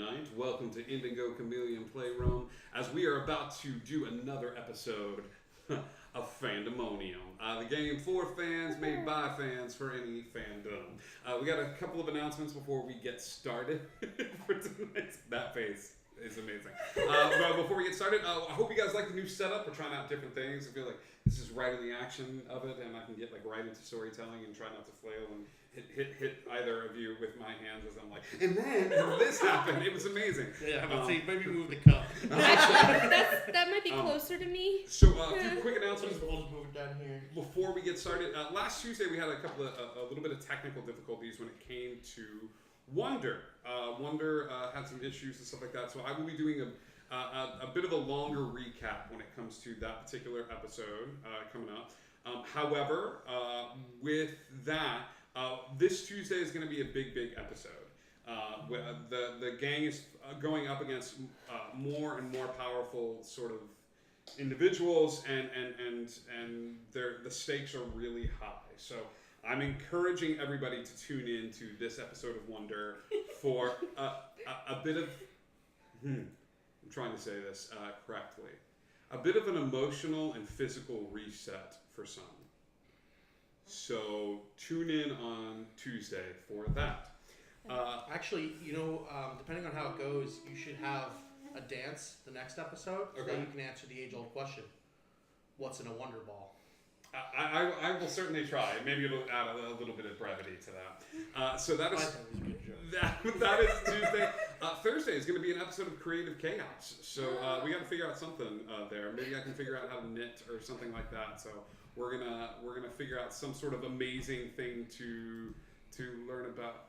night. Welcome to Indigo Chameleon Playroom, as we are about to do another episode of Fandemonium. The game for fans, made by fans, for any fandom. We got a couple of announcements before we get started for tonight. That face is amazing. But before we get started, I hope you guys like the new setup. We're trying out different things. I feel like this is right in the action of it, and I can get like right into storytelling and try not to flail and hit either of you with my hands as I'm like, and then this happened. It was amazing. Yeah, but see, maybe move the cup. That might be closer to me. So, a few quick announcements. We'll just move it down here. Before we get started, last Tuesday we had a little bit of technical difficulties when it came to Wonder. Wonder had some issues and stuff like that, so I will be doing a bit of a longer recap when it comes to that particular episode coming up. However, with that, this Tuesday is going to be a big episode. The gang is going up against more and more powerful sort of individuals, and the stakes are really high. So I'm encouraging everybody to tune in to this episode of Wonder for a bit of I'm trying to say this correctly. A bit of an emotional and physical reset for some. So tune in on Tuesday for that. Actually, depending on how it goes, you should have a dance the next episode so that you can answer the age-old question: what's in a Wonder Ball? I will certainly try. Maybe it'll add a little bit of brevity to that. So that is that is Tuesday. Thursday is going to be an episode of Creative Chaos. So we got to figure out something there. Maybe I can figure out how to knit or something like that. So we're gonna figure out some sort of amazing thing to learn about.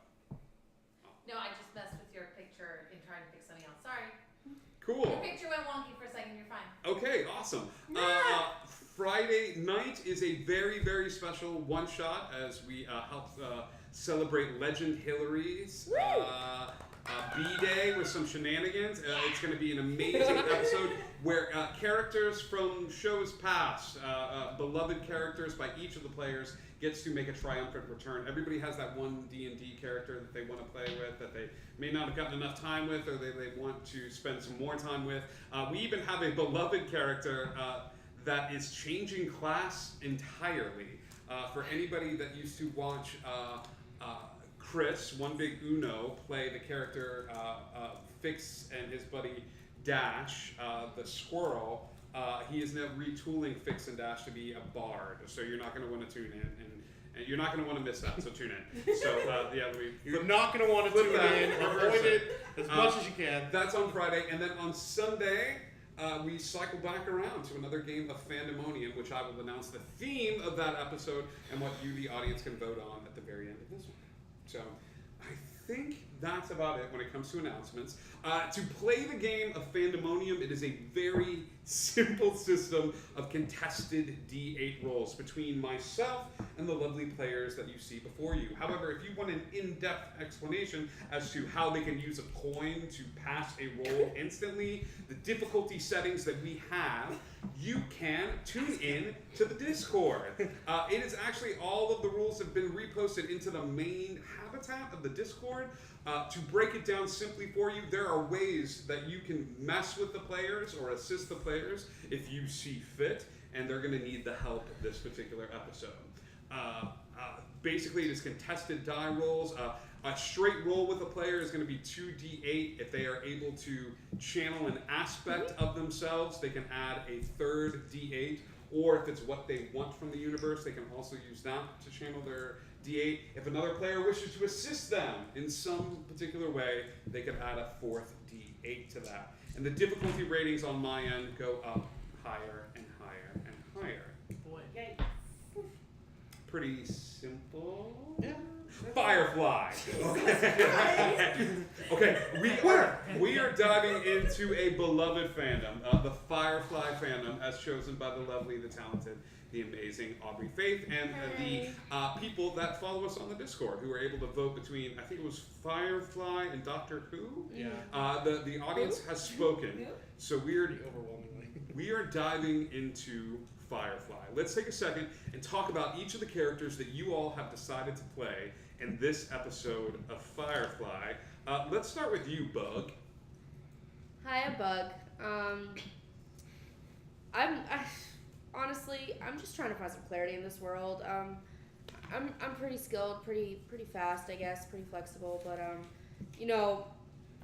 No, I just messed with your picture in trying to pick something else. Sorry. Cool. Your picture went wonky for a second. You're fine. Okay, awesome. Friday night is a very special one-shot as we help celebrate Legend Hillary's B-Day with some shenanigans. It's going to be an amazing episode where characters from shows past, beloved characters by each of the players, gets to make a triumphant return. Everybody has that one D&D character that they want to play with, that they may not have gotten enough time with, or they want to spend some more time with. We even have a beloved character that is changing class entirely. For anybody that used to watch Chris, One Big Uno, play the character Fix and his buddy Dash, the squirrel, he is now retooling Fix and Dash to be a bard. So you're not going to want to tune in, and you're not going to want to miss that. So tune in. So you're not going to want to tune in. Avoid it as much as you can. That's on Friday, and then on Sunday, we cycle back around to another game of Fandemonium, which I will announce the theme of that episode and what you, the audience, can vote on at the very end of this one. So I think that's about it when it comes to announcements. To play the game of Fandemonium, it is a very simple system of contested D8 rolls between myself and the lovely players that you see before you. However, if you want an in-depth explanation as to how they can use a coin to pass a roll instantly, the difficulty settings that we have, you can tune in to the Discord. It is actually, all of the rules have been reposted into the main habitat of the Discord. To break it down simply for you, there are ways that you can mess with the players or assist the players if you see fit, and they're going to need the help this particular episode. Basically, it is contested die rolls. A straight roll with a player is going to be 2d8. If they are able to channel an aspect of themselves, they can add a third d8. Or if it's what they want from the universe, they can also use that to channel their d8. If another player wishes to assist them in some particular way, they can add a fourth d8 to that. And the difficulty ratings on my end go up higher and higher and higher. Boy. Yay. Pretty simple. Yeah. Firefly. Okay, we are diving into a beloved fandom, the Firefly fandom, as chosen by the lovely, the talented, the amazing Aubrey Faith, and the people that follow us on the Discord, who are able to vote between, I think it was Firefly and Doctor Who. Yeah. The audience has spoken, so we are diving into Firefly. Let's take a second and talk about each of the characters that you all have decided to play in this episode of Firefly. Let's start with you, Bug. Hi, a bug. Honestly, I'm just trying to find some clarity in this world. I'm pretty skilled, pretty fast, I guess, pretty flexible, but you know,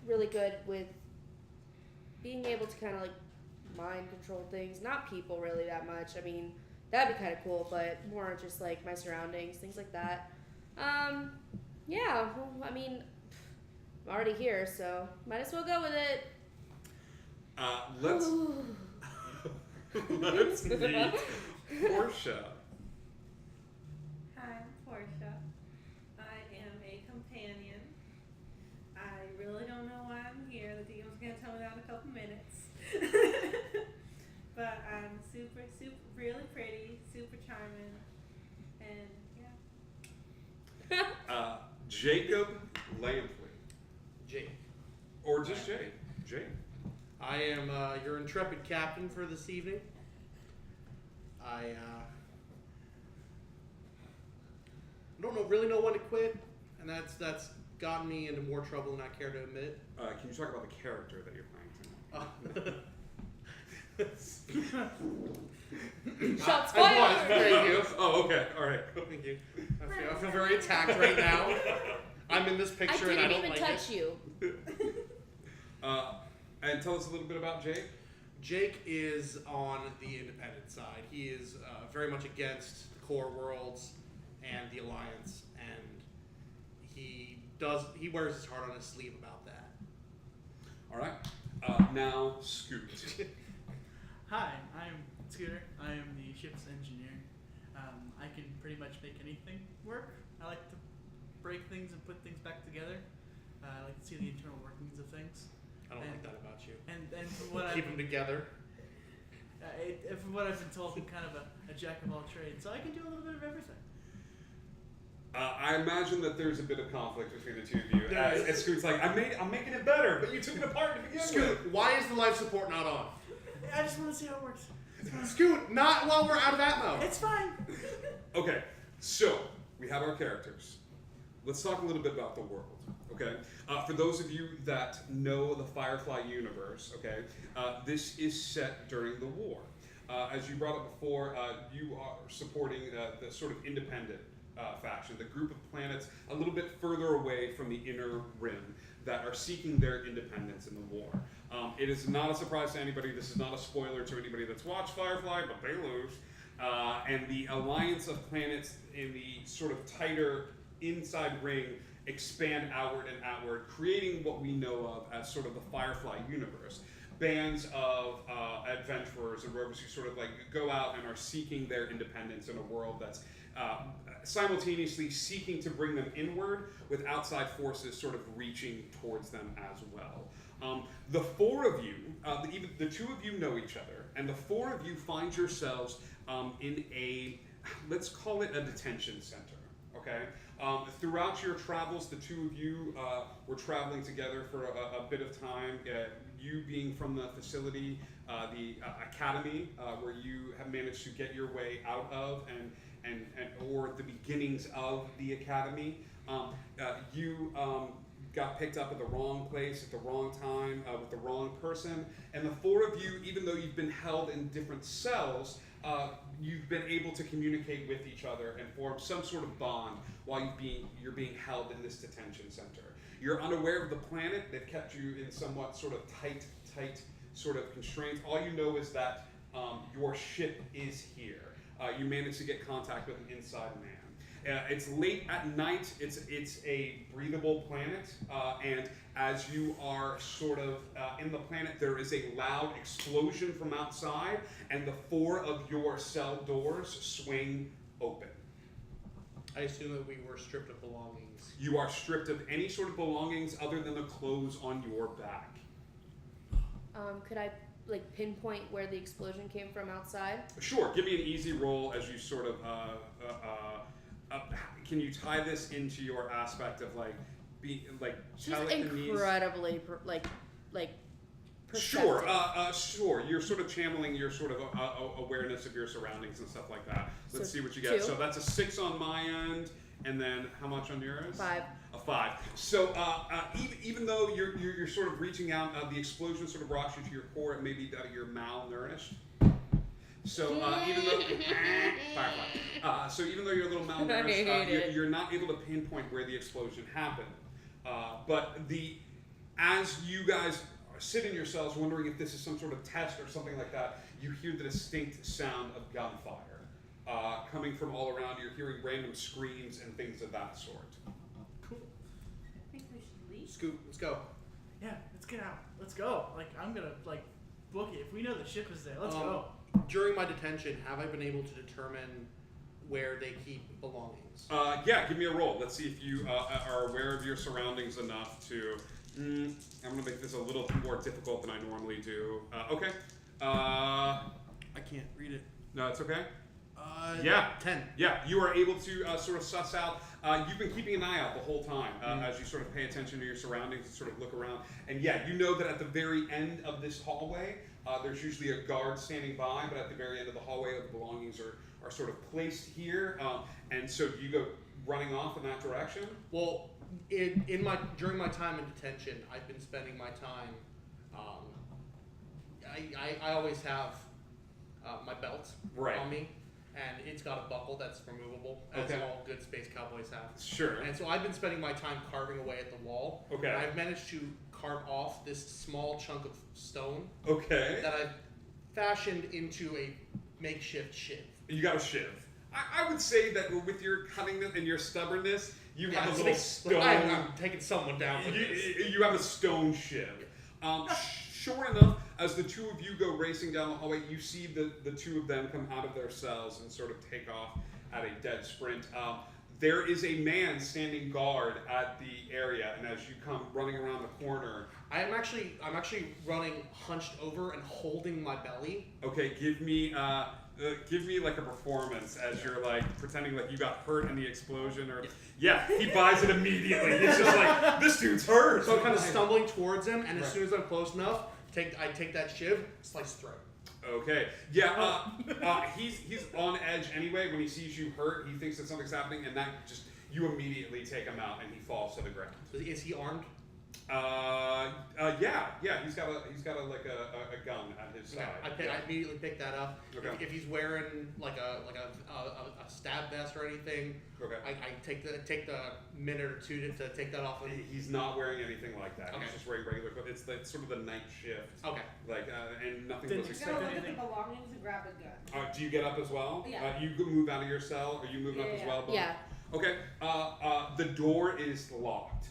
really good with being able to kind of like mind control things. Not people really that much. I mean, that'd be kind of cool, but more just like my surroundings, things like that. Yeah. Well, I mean, I'm already here, so might as well go with it. Let's let's meet Portia. Hi, I'm Portia. I am a companion. I really don't know why I'm here. The DM's gonna tell me that in a couple minutes. But I'm super, really pretty, super charming, and yeah. Jacob Lampley. Jake. Or just Jake. Jake. I am your intrepid captain for this evening. I don't really know when to quit, and that's gotten me into more trouble than I care to admit. Can you talk about the character that you're playing tonight? Shots I was, fired. thank you. Oh, okay. All right. Thank you. I feel very attacked right now. I'm in this I picture didn't and I don't even like touch it. you. And tell us a little bit about Jake. Jake is on the independent side. He is very much against the core worlds and the alliance, and he wears his heart on his sleeve about that. All right. Now, Scoot. Hi, I'm Scooter. I am the ship's engineer. I can pretty much make anything work. I like to break things and put things back together. I like to see the internal workings of things. I don't like that about you. And from what Keep them together. from what I've been told, I'm kind of a jack of all trades, so I can do a little bit of everything. I imagine that there's a bit of conflict between the two of you. There is. As Scoot's like, I'm making it better, but you took it apart to begin Scoot, with. why is the life support not on? I just want to see how it works. It's fine. Scoot, not while we're out of ammo. It's fine. Okay, so we have our characters. Let's talk a little bit about the world. Okay, for those of you that know the Firefly universe, okay, this is set during the war. As you brought up before, you are supporting the sort of independent faction, the group of planets a little bit further away from the inner rim that are seeking their independence in the war. It is not a surprise to anybody. This is not a spoiler to anybody that's watched Firefly, but they lose. And the alliance of planets in the sort of tighter inside ring expand outward and outward, creating what we know of as sort of the Firefly universe. Bands of adventurers and rovers who sort of like go out and are seeking their independence in a world that's simultaneously seeking to bring them inward with outside forces sort of reaching towards them as well. The four of you, even the two of you know each other, and the four of you find yourselves in a, let's call it a detention center, okay? Throughout your travels, the two of you were traveling together for a bit of time, you being from the facility, the academy, where you have managed to get your way out of and or the beginnings of the academy. You got picked up at the wrong place at the wrong time with the wrong person, and the four of you, even though you've been held in different cells, you've been able to communicate with each other and form some sort of bond while you're being held in this detention center. You're unaware of the planet. They've kept you in somewhat sort of tight sort of constraints. All you know is that your ship is here. You managed to get contact with an inside man. It's late at night. It's a breathable planet, and as you are sort of in the planet, there is a loud explosion from outside, and the four of your cell doors swing open. I assume that we were stripped of belongings. You are stripped of any sort of belongings other than the clothes on your back. Could I like pinpoint where the explosion came from outside? Sure. Give me an easy roll as you sort of. Can you tie this into your aspect of like, She's telekinesis? incredibly perceptive. Sure, sure. You're sort of channeling your sort of awareness of your surroundings and stuff like that. Let's So see what you get. 2. So that's a 6 on my end, And then how much on yours? 5. A 5. So even though you're sort of reaching out, the explosion sort of rocks you to your core, and maybe you're malnourished. So even though Firefly, so even though you're a little malnourished, you're not able to pinpoint where the explosion happened. But as you guys sit in your cells wondering if this is some sort of test or something like that, you hear the distinct sound of gunfire coming from all around. You're hearing random screams and things of that sort. Cool. I think we should leave. Scoot, let's go. Yeah, let's get out. Let's go. Like, I'm gonna, like, book it. If we know the ship is there, let's go. During my detention, have I been able to determine where they keep belongings? Yeah, give me a roll. Let's see if you are aware of your surroundings enough to... I'm going to make this a little more difficult than I normally do. Okay. I can't read it. No, it's okay. Yeah, 10. Yeah, you are able to sort of suss out. You've been keeping an eye out the whole time as you sort of pay attention to your surroundings and sort of look around. And yeah, you know that at the very end of this hallway, there's usually a guard standing by, but at the very end of the hallway, the belongings are sort of placed here. And so do you go running off in that direction? Well, during my time in detention, I've been spending my time. I always have my belt Right. on me, and it's got a buckle that's removable, as Okay. all good space cowboys have. Sure. And so I've been spending my time carving away at the wall. Okay. And I've managed to carve off this small chunk of stone Okay. that I've fashioned into a makeshift shiv. You got a shiv. I would say that with your cunningness and your stubbornness, you have a little Look, stone. I'm taking someone down for this. You have a stone shiv. Sure enough, as the two of you go racing down the hallway, you see the two of them come out of their cells and sort of take off at a dead sprint. There is a man standing guard at the area, and as you come running around the corner, I'm actually running hunched over and holding my belly. okay, give me like a performance as you're like pretending like you got hurt in the explosion, or yeah, he buys it immediately. He's just like, this dude's hurt. So I'm kind of stumbling towards him, and as soon as I'm close enough, I take that shiv, slice his throat. Okay. Yeah. He's on edge anyway. When he sees you hurt, he thinks that something's happening, and that just you immediately take him out, and he falls to the ground. Is he armed? Yeah. He's got a gun at his side. I immediately pick that up. Okay. If he's wearing like a stab vest or anything, Okay. I take the minute or two to take that off. He's not wearing anything like that. Okay. He's just wearing regular clothes. It's sort of the night shift. Okay. Like and nothing Didn't was I'm gonna expected. look at the belongings and grab a gun. Do you get up as well? Yeah. You move out of your cell. Are you moving up as Yeah. well? Bob? Yeah. Okay. The door is locked.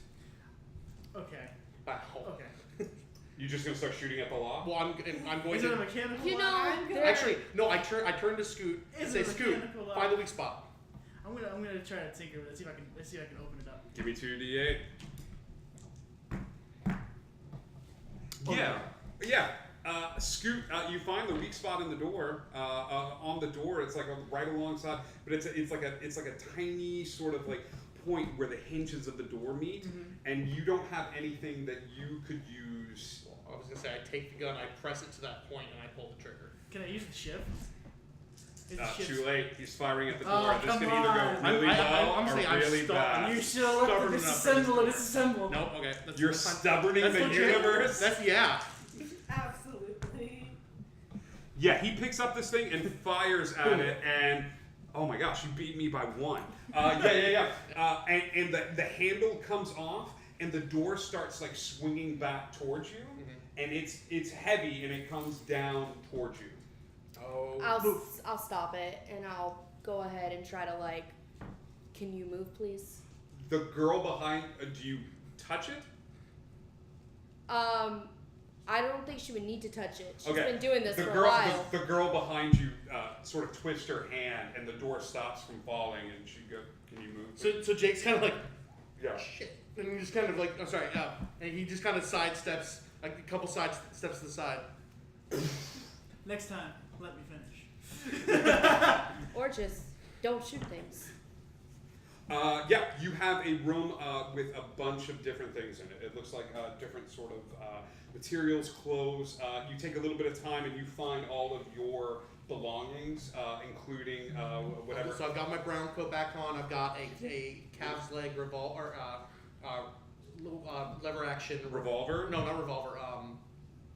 Okay. Wow. Okay. You just gonna start shooting at the lock? Well, I'm going Is it a to. mechanical You know, lock? there- Actually, no. I turn to Scoot and Is say, it a Scoot, mechanical lock? find the weak spot. I'm gonna try to tinker with it. See if I can open it up. Give me 2d8. Okay. Yeah. Scoot, you find the weak spot in the door. On the door, it's like right alongside, but it's like a tiny sort of like point where the hinges of the door meet, and you don't have anything that you could use. I was gonna say, I take the gun, I press it to that point, and I pull the trigger. Can I use the shift? Is the shift- Too late. He's firing at the door. Oh, This come can either on. go really well I'm or saying I'm really stuck. bad. You should have let Stubborn it enough for disassemble this. it. Disassemble. Nope. Okay. You're that's fine. stubborning That's the legit. universe. That's yeah. Absolutely. Yeah, he picks up this thing and fires at it, and oh my gosh, you beat me by 1. Yeah. And the handle comes off, and the door starts like swinging back towards you, and it's heavy, and it comes down towards you. Oh. I'll stop it and I'll go ahead and try to like. Can you move, please? The girl behind, do you touch it? I don't think she would need to touch it. She's Okay. been doing this The for girl, a while. the girl behind you sort of twists her hand, and the door stops from falling, and she goes, "Can you move?" So Jake's kind of like, yeah. shit, and he just kind of like, I'm sorry, and he just kind of sidesteps, like a couple side steps to the side. Next time, let me finish. Or just don't shoot things. Yeah, you have a room with a bunch of different things in it. It looks like different sort of materials, clothes. You take a little bit of time and you find all of your belongings, including whatever. So I've got my brown coat back on. I've got a calf's leg revolver, lever action Revolver? No, not revolver.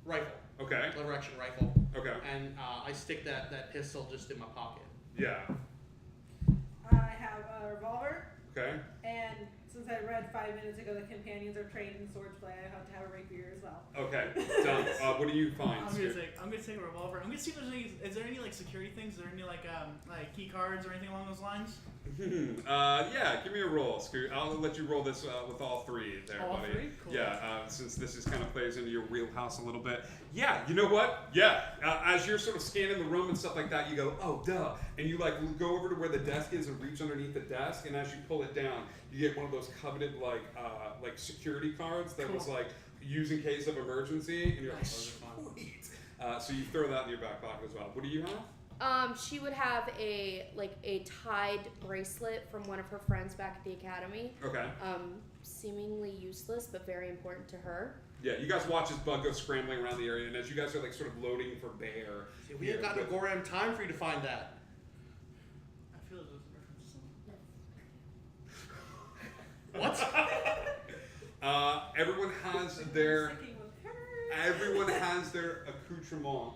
Rifle. Okay. Lever action rifle. Okay. And I stick that pistol just in my pocket. Yeah. I have a revolver, Okay. and since I read 5 minutes ago that companions are trained in swordsplay, I have to have a rapier as well. Okay. Done. What do you find? I'm Scoot? gonna take a revolver. I'm gonna see if there's any. Is there any like security things? Is there any like key cards or anything along those lines? Yeah, give me a roll, Scoot. I'll let you roll this with all three there, All buddy. three? Cool. Yeah, since this is kind of plays into your wheelhouse a little bit. Yeah, you know what? Yeah, as you're sort of scanning the room and stuff like that, you go, oh, duh. And you like go over to where the desk is and reach underneath the desk, and as you pull it down, you get one of those coveted like security cards that was like used in case of emergency, and you're like, sweet. So you throw that in your back pocket as well. What do you have? She would have a tied bracelet from one of her friends back at the academy. Okay. Seemingly useless, but very important to her. Yeah, you guys watch as Bug goes scrambling around the area, and as you guys are like sort of loading for bear. See, we ain't got no goddamn time for you to find that. I feel it was a reference to What? Everyone has their Sticking with her. everyone has their accoutrement.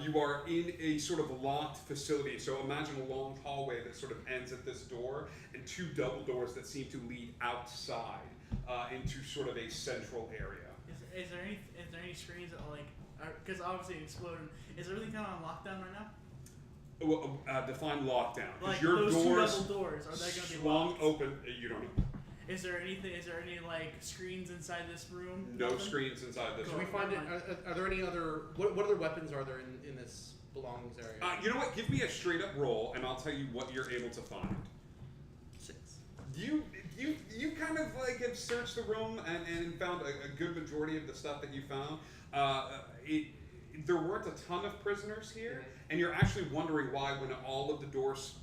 You are in a sort of locked facility, so imagine a long hallway that sort of ends at this door, and two double doors that seem to lead outside into sort of a central area. Is there any screens that like because obviously it exploded? Is everything kind of on lockdown right now? Well, define lockdown. Like Your those doors two double doors, are they going to be swung locked? open. You don't know. Is there any like screens inside this room? No Nothing? screens inside this Should room. we find it? Are there any other? What other weapons are there in this belongings area? You know what? Give me a straight up roll, and I'll tell you what you're able to find. 6. You kind of like have searched the room and found a good majority of the stuff that you found. There weren't a ton of prisoners here, and you're actually wondering why, when all of the doors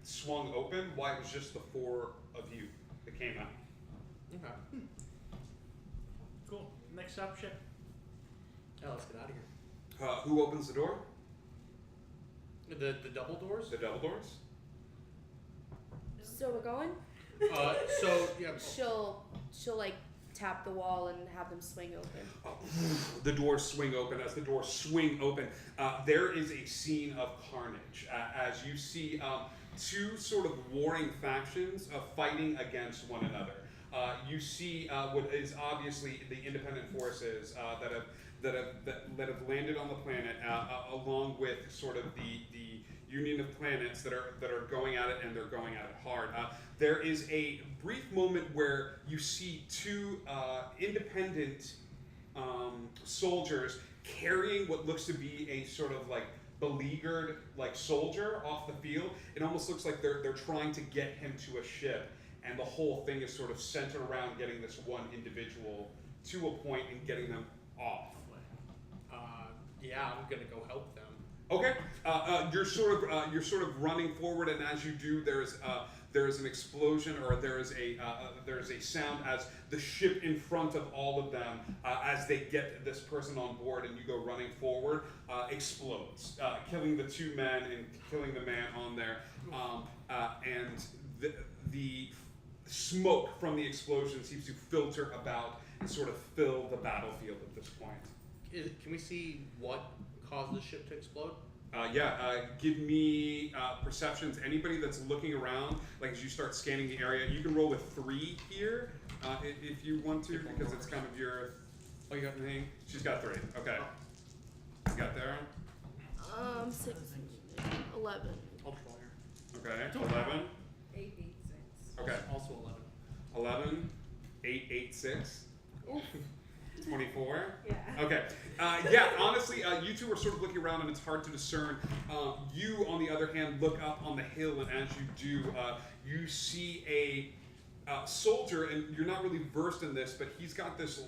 swung open, why it was just the 4 of you that came out. Okay. Cool. Next stop, ship. Oh, let's get out of here. Who opens the door? The double doors. The double doors. So we're going. So yeah. She'll like tap the wall and have them swing open. The doors swing open. As the doors swing open, there is a scene of carnage as you see two sort of warring factions fighting against one another. You see what is obviously the independent forces that have landed on the planet, along with sort of the union of planets that are going at it, and they're going at it hard. There is a brief moment where you see two independent soldiers carrying what looks to be a sort of like beleaguered like soldier off the field. It almost looks like they're trying to get him to a ship, and the whole thing is sort of centered around getting this one individual to a point and getting them off. Yeah, I'm gonna go help them. Okay, you're sort of running forward, and as you do, there is an explosion, or there is a sound as the ship in front of all of them, as they get this person on board, and you go running forward, explodes, killing the 2 men and killing the man on there, and the smoke from the explosion seems to filter about and sort of fill the battlefield at this point. Can we see what caused the ship to explode? Give me perceptions. Anybody that's looking around, like as you start scanning the area, you can roll with 3 here if you want to, because it's kind of your. Oh, you got anything? She's got 3. Okay. You got there? 6, 11. I'll try her. Okay. 11. 8, 8, 6. Okay. Also 11. 11. 8, 8, 6. 24. Yeah. Okay. Honestly, you two are sort of looking around, and it's hard to discern. You, on the other hand, look up on the hill, and as you do, you see a soldier, and you're not really versed in this, but he's got this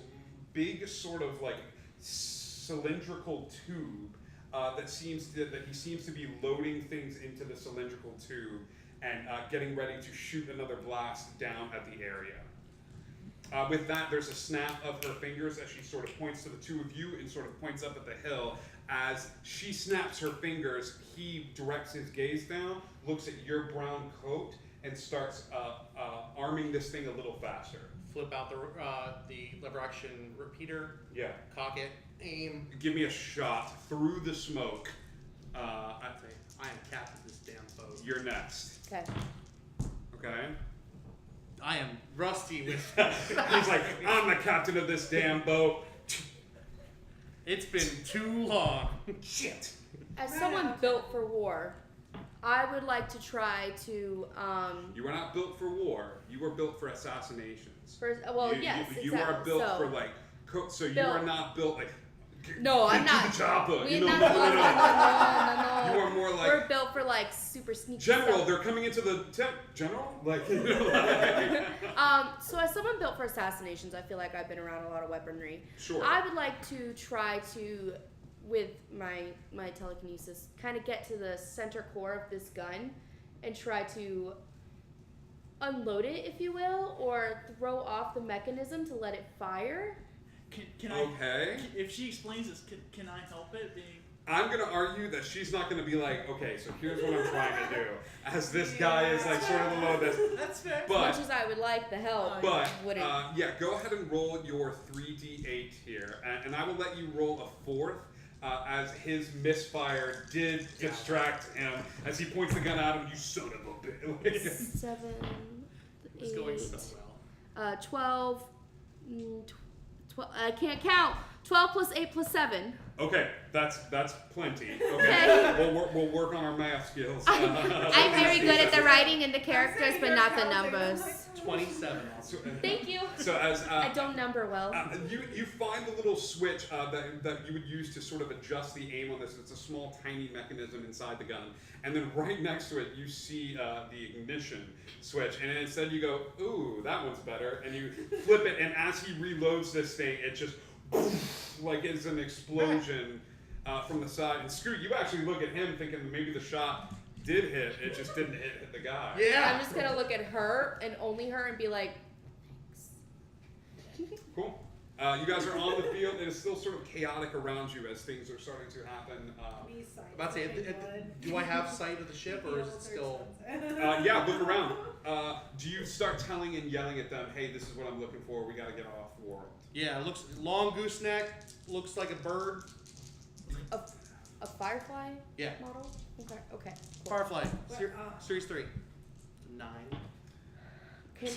big sort of like cylindrical tube that he seems to be loading things into the cylindrical tube and getting ready to shoot another blast down at the area. With that, there's a snap of her fingers as she sort of points to the two of you and sort of points up at the hill. As she snaps her fingers, he directs his gaze down, looks at your brown coat, and starts arming this thing a little faster. Flip out the lever action repeater. Yeah. Cock it. Aim. Give me a shot through the smoke. I'd say I am captain of this damn boat. You're next. Okay. Okay. I am rusty with. He's like, I'm the captain of this damn boat. It's been too long. Shit. As someone built for war, I would like to try to. You are not built for war. You are built for assassinations. Yes, you exactly. are built so, for like. So you built. are not built like. No, I'm get to not. the chopper. We're You know, not. no. No. You are more like. We're built for like super sneaky General, stuff. they're coming into the General? Like, you know, So as someone built for assassinations, I feel like I've been around a lot of weaponry. Sure. I would like to try to, with my telekinesis, kind of get to the center core of this gun and try to unload it, if you will, or throw off the mechanism to let it fire. Can Okay. If she explains this, can I help it? Being I'm going to argue that she's not going to be like, okay, so here's what I'm trying to do. As this guy is like sort of below this. that's fair. As But, much as I would like the help, but wouldn't. yeah, go ahead and roll your 3d8 here. And I will let you roll a fourth. As his misfire did distract him, as he points the gun at him, you son of a bitch. 7, It's 8, going so well. 12, 12. I can't count. 12 plus 8 plus 7. Okay, that's plenty. Okay, Okay. we'll work on our math skills. I'm very good at the writing and the characters, but not the numbers. 27. Thank you. So as I don't number well. you find the little switch that you would use to sort of adjust the aim on this. It's a small, tiny mechanism inside the gun, and then right next to it you see the ignition switch, and instead you go, ooh, that one's better, and you flip it, and as he reloads this thing, it just like it's an explosion from the side. And Scoot, you actually look at him thinking maybe the shot did hit, it just didn't hit the guy. Yeah. I'm just gonna look at her and only her and be like, Cool. You guys are on the field. It is still sort of chaotic around you as things are starting to happen. About to say, do I have sight of the ship, or is it still? Yeah, look around. Do you start telling and yelling at them, hey, this is what I'm looking for, we gotta get off the world? Yeah, it looks long gooseneck, looks like a bird. a Firefly Yeah. model? Okay, okay. Cool. Firefly, Where- Series 3. 9. Can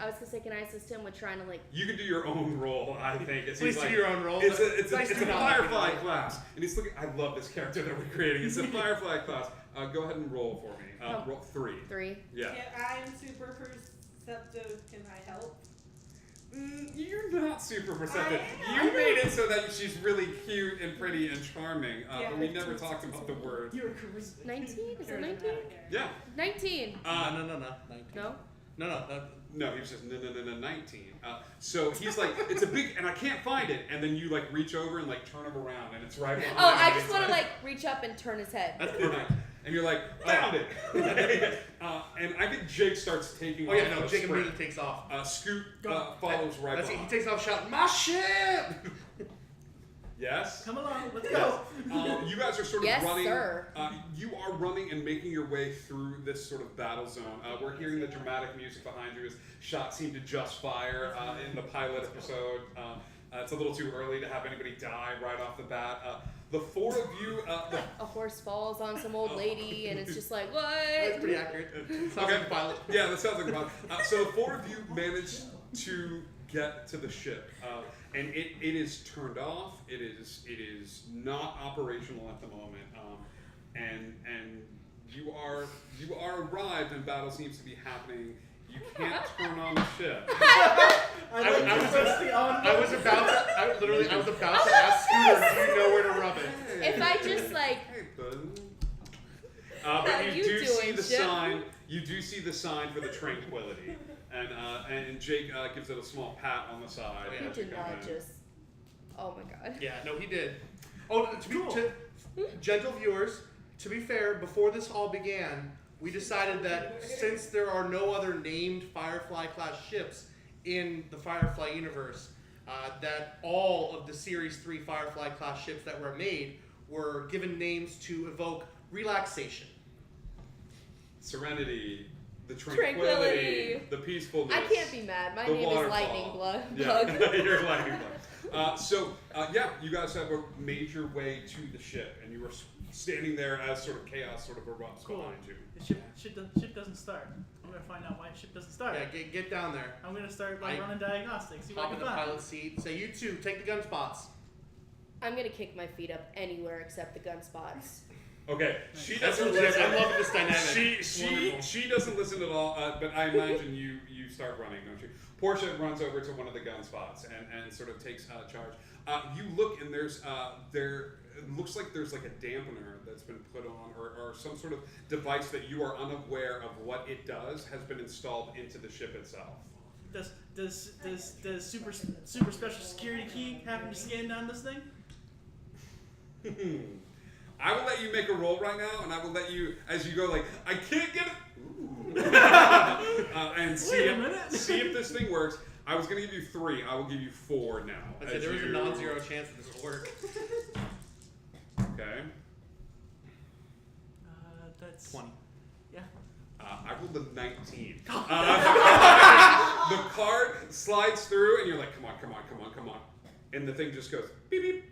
I was gonna say, can I assist him with trying to like, You can do your own roll, I think. It's Please like, do your own roll. It's a Nice it's to a know. Firefly class. And he's looking, I love this character that we're creating. It's a Firefly class. Go ahead and roll for me. Roll 3. 3? Yeah. I'm super perceptive. Can I help? You're not super perceptive. I am. You made it so that she's really cute and pretty and charming, Yeah, but we never talked about the word. You're charisma. 19? Is it 19? Yeah. 19. No. 19. No? No. No, he was just 19. So he's like, it's a big, and I can't find it. And then you like reach over and like turn him around, and it's right behind. Oh, I him. just want to like reach up and turn his head. That's right. And you're like, found it. And I think Jake starts taking. Oh yeah, off no. a Jake sprint. immediately takes off. Scoot follows right That's it. He behind. takes off shouting, "My ship!" Yes. Come along, let's Yes. go. You guys are sort of Yes, running. sir. You are running and making your way through this sort of battle zone. We're hearing the dramatic music behind you as shots seem to just fire in the pilot episode. It's a little too early to have anybody die right off the bat. The four of you. A horse falls on some old lady, and it's just like, That's what? pretty accurate. Sounds Okay. like a pilot. Yeah, that sounds like a pilot. So the four of you manage to get to the ship, and it is turned off. It is not operational at the moment, and you are arrived, and battle seems to be happening. You can't turn on the ship. I was about to ask Scooter, do you know where to rub it? If I just like, Hey, bud. How But you you do see doing, the Chip? sign. You do see the sign for the Tranquility, and Jake gives it a small pat on the side. Oh, yeah. you as you did come not in. just. Oh my god. Yeah, no, he did. Oh, Cool. to gentle viewers, to be fair, before this all began, we decided that since there are no other named Firefly class ships in the Firefly universe that all of the Series 3 Firefly class ships that were made were given names to evoke relaxation. Serenity, the Tranquility. the peacefulness. I can't be mad. My the name waterfall. is Lightning Bug. Yeah, you're Lightning Bug. Yeah, you guys have made your way to the ship, and you are standing there as sort of chaos sort of erupts Cool. behind you. The ship doesn't start. I'm gonna find out why the ship doesn't start. Yeah, get down there. I'm gonna start running diagnostics. See what I Hop in can the find. pilot seat. Say, you two, take the gun spots. I'm gonna kick my feet up anywhere except the gun spots. Okay, she That's doesn't hilarious. listen. I'm loving this dynamic. She doesn't listen at all. But I imagine you start running, don't you? Portia runs over to one of the gun spots and sort of takes charge. You look and there's it looks like there's like a dampener that's been put on or some sort of device that you are unaware of what it does has been installed into the ship itself. Does super special security key happen to scan down this thing? I will let you make a roll right now, and I will let you, as you go, like, I can't get it. Ooh. And see Wait a minute. see if this thing works. I was going to give you 3. I will give you 4 now. I said as there is a you- non-zero chance that this will work. Okay. That's 20. Yeah. I rolled a 19. The card slides through, and you're like, come on. And the thing just goes, beep, beep.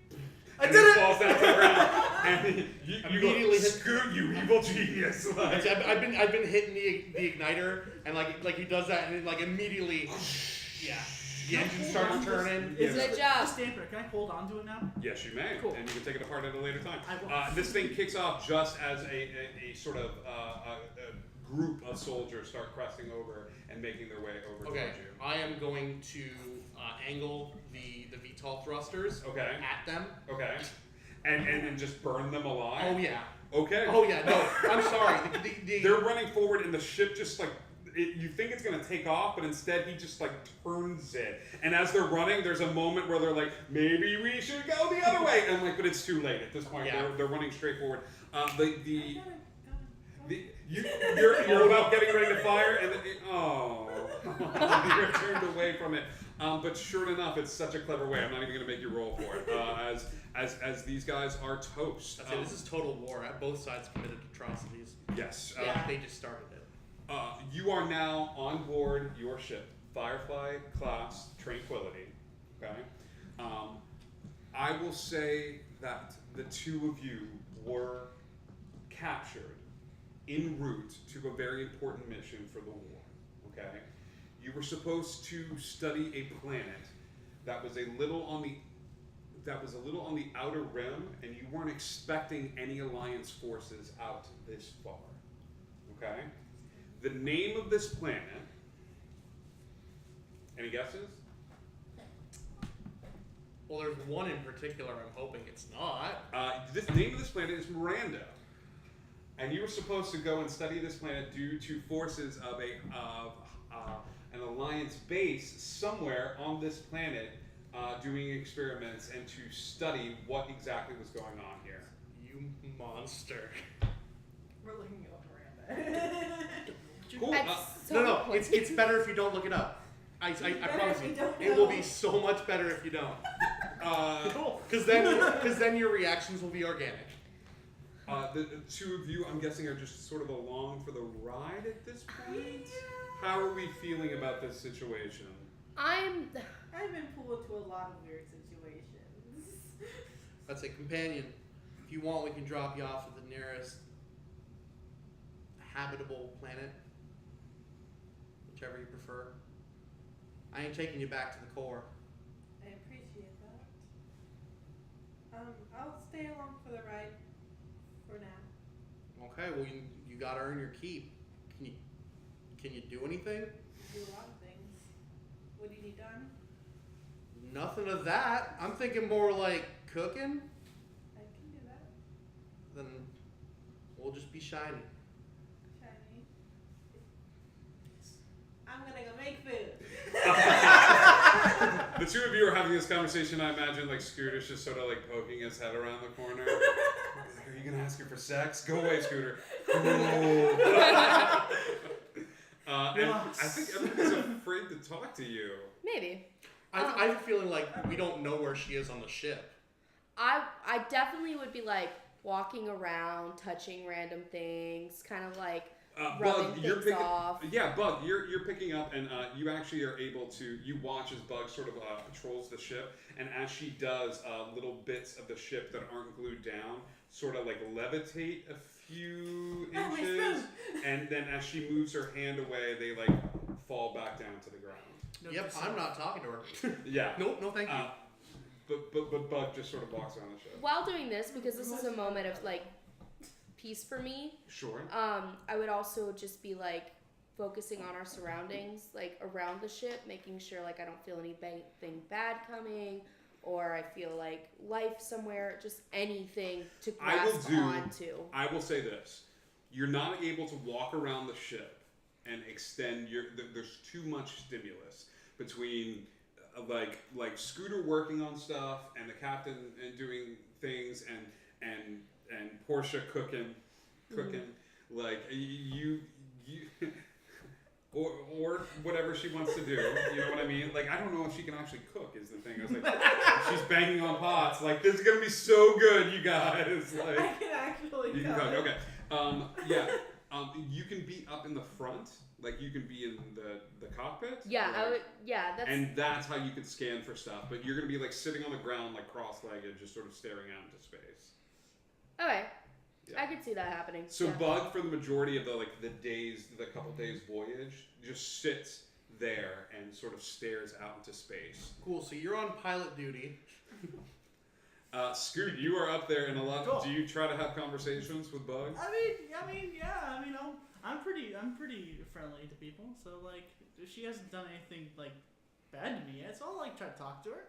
I And did it! falls down to the ground. And you Immediately go, hit- scoot, you evil genius. Like, I've been hitting the igniter and like he does that and then like immediately, yeah, the engine starts turning. Yes. Good job. This damper, can I hold on to it now? Yes, you may, Cool. and you can take it apart at a later time. I will. This thing kicks off just as a sort of a group of soldiers start cresting over and making their way over Okay, towards you. I am going to angle the VTOL thrusters Okay. at them. Okay. And just burn them alive? Oh yeah. Okay. Oh yeah. No, I'm sorry. They're running forward, and the ship just like you think it's gonna take off, but instead he just like turns it. And as they're running, there's a moment where they're like, maybe we should go the other way. And I'm like, but it's too late at this point. Yeah. They're running straight forward. You're Oh, about getting ready to fire, and then you're turned away from it. But sure enough, it's such a clever way. I'm not even gonna make you roll for it. As these guys are toast. I say this is total war. Both sides committed atrocities. Yes. They just started it. You are now on board your ship, Firefly class Tranquility. Okay. I will say that the two of you were captured en route to a very important mission for the war. Okay. You were supposed to study a planet that was a little on the outer rim, and you weren't expecting any Alliance forces out this far. Okay? The name of this planet, any guesses? Well, there's one in particular. I'm hoping it's not. The name of this planet is Miranda. And you were supposed to go and study this planet due to forces of an Alliance base somewhere on this planet doing experiments and to study what exactly was going on here. You monster. We're looking up Miranda. Cool. That's so No, cool. it's better if you don't look it up. I promise if we you, don't it will know. be so much better if you don't. Cool. Because then your reactions will be organic. The two of you, I'm guessing, are just sort of along for the ride at this point. How are we feeling about this situation? I'm I've been pulled into a lot of weird situations. That's a companion. If you want, we can drop you off at the nearest habitable planet, whichever you prefer. I ain't taking you back to the core. I appreciate that. I'll stay along for the ride for now. Okay, well you gotta earn your keep. Can you do anything? Do a lot of things. What do you need done? Nothing of that. I'm thinking more like cooking. I can do that. Then we'll just be shiny. Shiny. I'm gonna go make food. The two of you are having this conversation. I imagine like Scooter's just sort of like poking his head around the corner. Like, are you gonna ask her for sex? Go away, Scooter. And I think everybody's afraid to talk to you. Maybe. I have a feeling like we don't know where she is on the ship. I definitely would be like walking around, touching random things, kind of like rubbing Bug, you're things picking. off. Yeah, Bug, you're picking up, and you actually are able to. You watch as Bug sort of patrols the ship, and as she does, little bits of the ship that aren't glued down sort of like levitate a few inches, and then as she moves her hand away, they like fall back down to the ground. Yep, I'm not talking to her. Yeah. Nope, no thank you. But Bug just sort of walks around the ship. While doing this, because this is a moment of like peace for me, Sure. I would also just be like focusing on our surroundings, like around the ship, making sure like I don't feel anything bad coming, or I feel like life somewhere, just anything to grasp onto. I will say this: you're not able to walk around the ship and extend your. There's too much stimulus between. Like Scooter working on stuff and the captain and doing things and Portia cooking like you or whatever she wants to do, you know what I mean? Like I don't know if she can actually cook is the thing. I was like she's banging on pots like this is gonna be so good, you guys. Like I can actually you can cook. Okay. You can be up in the front. Like you can be in the cockpit. Yeah, like, I would. Yeah, that's. and that's how you can scan for stuff. But you're gonna be like sitting on the ground, like cross-legged, just sort of staring out into space. Okay, Yeah. I could see that happening. So yeah. Bug, for the majority of the couple days voyage, just sits there and sort of stares out into space. Cool, so you're on pilot duty. Scoot, you are up there, and a lot. Cool. Do you try to have conversations with Bug? I mean, yeah. I mean, I'm pretty friendly to people. So like, if she hasn't done anything like bad to me yet, so I'll like try to talk to her.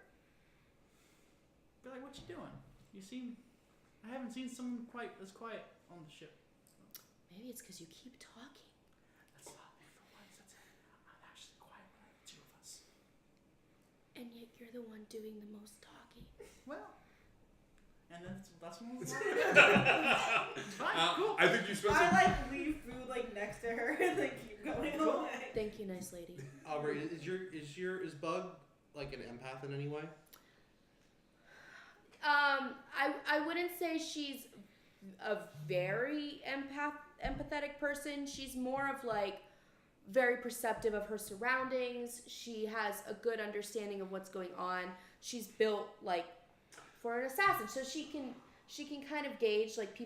Be like, what you doing? I haven't seen someone quite as quiet on the ship. Maybe it's because you keep talking. That's not me for once. That's it. I'm actually quiet when the two of us. And yet you're the one doing the most talking. Well, and that's one of the It's fine, cool. I think you spent some. I like leave food like next to her and like keep going away. Thank you, nice lady. Aubrey, is Bug like an empath in any way? I wouldn't say she's a very empathetic person. She's more of like very perceptive of her surroundings. She has a good understanding of what's going on. She's built like for an assassin, so she can kind of gauge like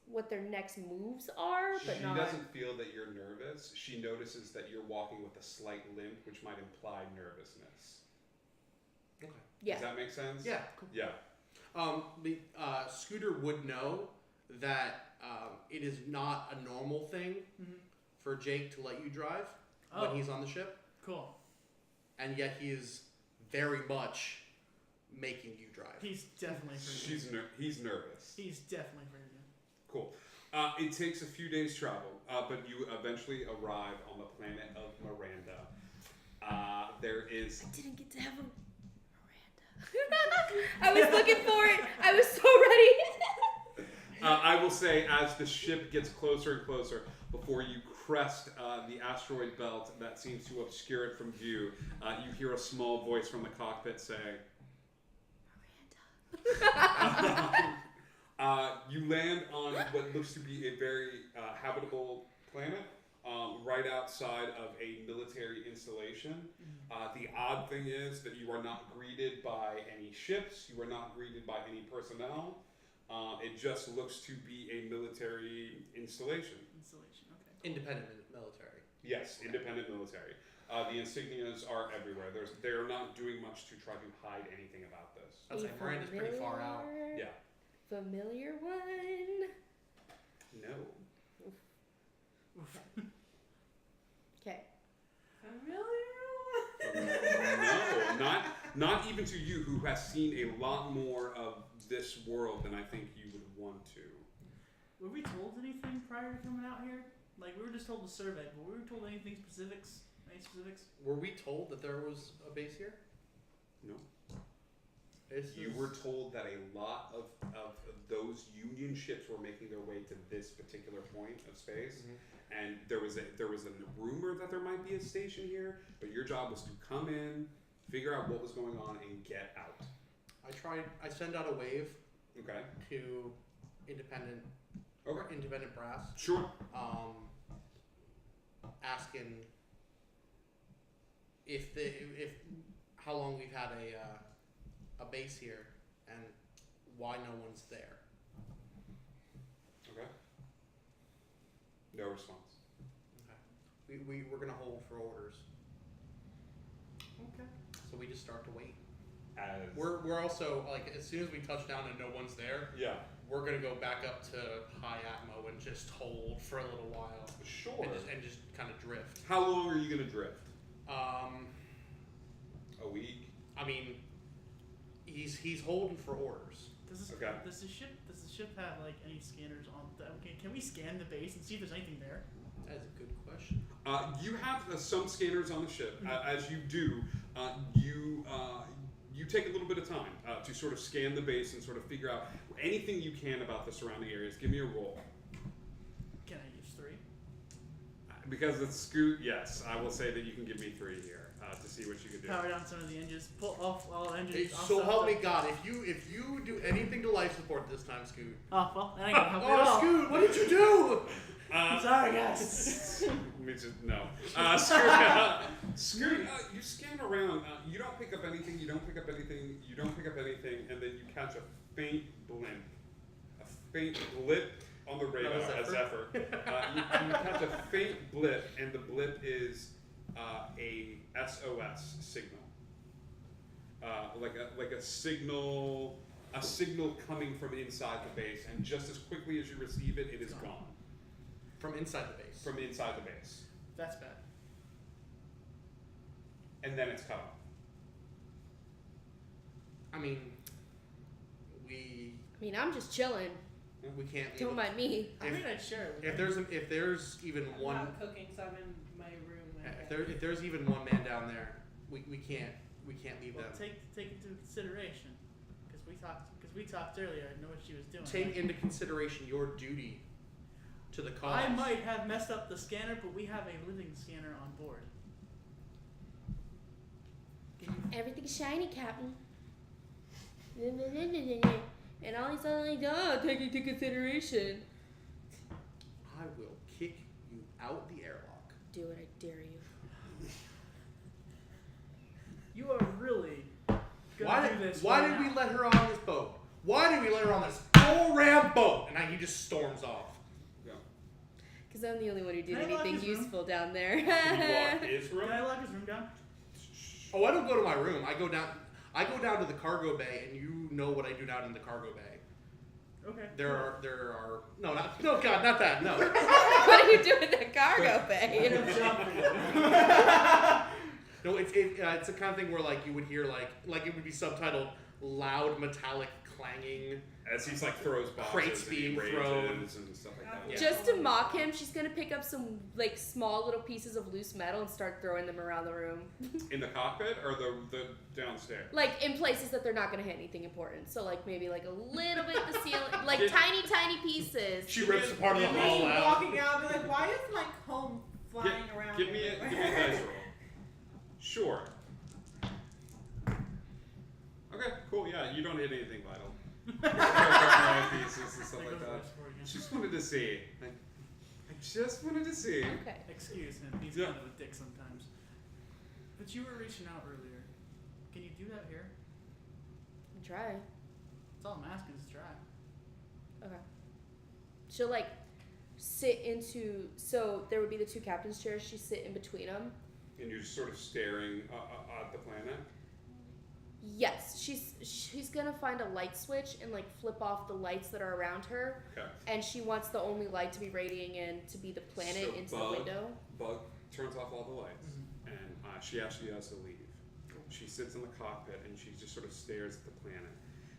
what their next moves are, but She not. doesn't feel that you're nervous. She notices that you're walking with a slight limp, which might imply nervousness. Okay. Yeah. Does that make sense? Yeah, cool. Yeah. Scooter would know that it is not a normal thing for Jake to let you drive when he's on the ship. Cool. And yet he is very much making you drive. He's definitely pretty good. He's nervous. He's definitely pretty good. Cool. It takes a few days travel, but you eventually arrive on the planet of Miranda. There is. I didn't get to have a Miranda. I was looking for it. I was so ready. I will say, as the ship gets closer and closer, before you crest the asteroid belt that seems to obscure it from view, you hear a small voice from the cockpit saying, you land on what looks to be a very habitable planet, right outside of a military installation. The odd thing is that you are not greeted by any ships, you are not greeted by any personnel. It just looks to be a military installation. Okay. Independent military. Yes, independent military. The insignias are everywhere. They're not doing much to try to hide anything about this. That's like Miranda's pretty far out. Yeah. Familiar one. No. Okay. Familiar? No, not even to you, who has seen a lot more of this world than I think you would want to. Were we told anything prior to coming out here? Like, we were just told to survey, but were we told anything specifics? Any specifics? Were we told that there was a base here? No. You were told that a lot of those Union ships were making their way to this particular point of space, and there was a rumor that there might be a station here, but your job was to come in, figure out what was going on, and get out. I send out a wave Okay. to independent brass. Sure. Asking if how long we've had a base here and why no one's there. Okay. No response. Okay. We're gonna hold for orders. Okay. So we just start to wait. As We're also like as soon as we touch down and no one's there, yeah. we're gonna go back up to high atmo and just hold for a little while. Sure. And just kind of drift. How long are you gonna drift? A week. I mean, he's holding for orders. Does the ship have like any scanners on? Can we scan the base and see if there's anything there? That is a good question. You have some scanners on the ship. As you do, you take a little bit of time to sort of scan the base and sort of figure out anything you can about the surrounding areas. Give me a roll. Can I use 3? Because it's Scoot, yes, I will say that you can give me 3 here to see what you can do. Power down some of the engines. Pull off all engines. Hey, so help me God, if you do anything to life support this time, Scoot. Oh well, that ain't gonna help at all. Scoot, what did you do? Sorry, guys. Me just no. Scoot, you scan around. You don't pick up anything. You don't pick up anything. You don't pick up anything, and then you catch a faint blimp. A faint blip on the radar as Zephyr. You catch a faint blip, and the blip is a SOS signal. Like a signal coming from inside the base, and just as quickly as you receive it, it is gone. From inside the base. From inside the base. That's bad. And then it's cut off. I mean, I'm just chilling. we can't. Don't mind me. I mean, I'd share it with If there's even I'm one. not cooking, so I'm in my room. If there's even one man down there, we can't leave Well, them. take into consideration because we talked earlier. I know what she was doing. Take into consideration your duty to the cause. I might have messed up the scanner, but we have a living scanner on board. Everything's shiny, Captain. And all he's suddenly take into consideration. I will kick you out the airlock. Do it, I dare you. You are really gonna do this. Why did we let her on this boat? Why did we let her on this whole ram boat? And he just storms off. Because I'm the only one who did Can I lock anything his room? useful down there. Can you lock his room? Can I lock his room down? Oh, I don't go to my room. I go down to the cargo bay, and you know what I do down in the cargo bay. Okay. There are no God, not that. No. What are you doing in the cargo bay? No, it's the kind of thing where like you would hear like it would be subtitled loud metallic clanging As he's like throws boxes Crates and being he rages thrown. and stuff like that. Yeah. Just to mock him, she's gonna pick up some like small little pieces of loose metal and start throwing them around the room. In the cockpit or the downstairs? Like in places that they're not gonna hit anything important. So like maybe like a little bit the ceiling, like Get- tiny pieces. She rips apart the Me hull out. walking out, and be like, why is my comb flying around? Give me a dice roll. Sure. Okay, cool. Yeah, you don't hit anything vital. Pieces and stuff like that. Just wanted to see. I just wanted to see. Okay. Excuse him. He's Yeah. kind of a dick sometimes. But you were reaching out earlier. Can you do that here? Try. That's all I'm asking is try. Okay. She'll like sit into. So there would be the two captain's chairs. She'd sit in between them. And you're just sort of staring at the planet. Yes, she's gonna find a light switch and like flip off the lights that are around her, Okay. and she wants the only light to be radiating in to be the planet So into the window. Bug turns off all the lights, and she actually has to leave. She sits in the cockpit and she just sort of stares at the planet.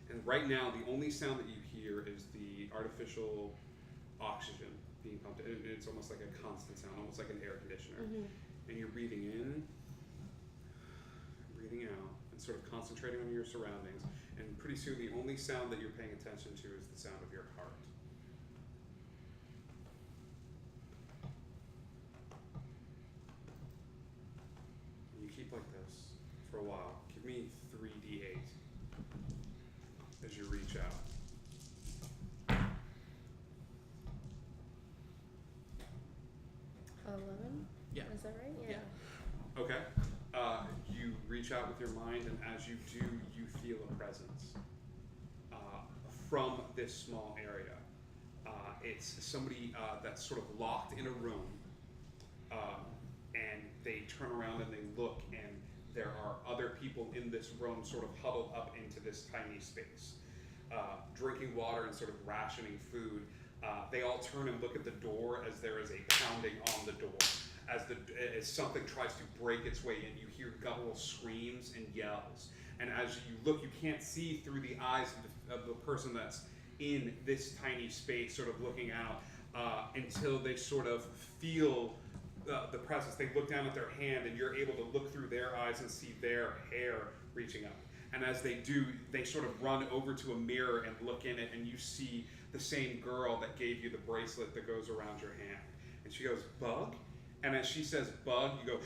And right now, the only sound that you hear is the artificial oxygen being pumped. It's almost like a constant sound, almost like an air conditioner. And you're breathing in, breathing out, and sort of concentrating on your surroundings. and pretty soon the only sound that you're paying attention to is the sound of your heart. And you keep like this for a while. Give me 3d8 as you reach out. 11? Yeah. Is that right? Yeah. Okay. You reach out with your mind, and as you do, you feel a presence from this small area. It's somebody that's sort of locked in a room, and they turn around and they look, and there are other people in this room sort of huddled up into this tiny space, drinking water and sort of rationing food. They all turn and look at the door as there is a pounding on the door. As something tries to break its way in, you hear guttural screams and yells. And as you look, you can't see through the eyes of the person that's in this tiny space, sort of looking out, until they sort of feel the presence. They look down at their hand, and you're able to look through their eyes and see their hair reaching up. And as they do, they sort of run over to a mirror and look in it, and you see the same girl that gave you the bracelet that goes around your hand. And she goes, "Bug?" And as she says "bug," you go,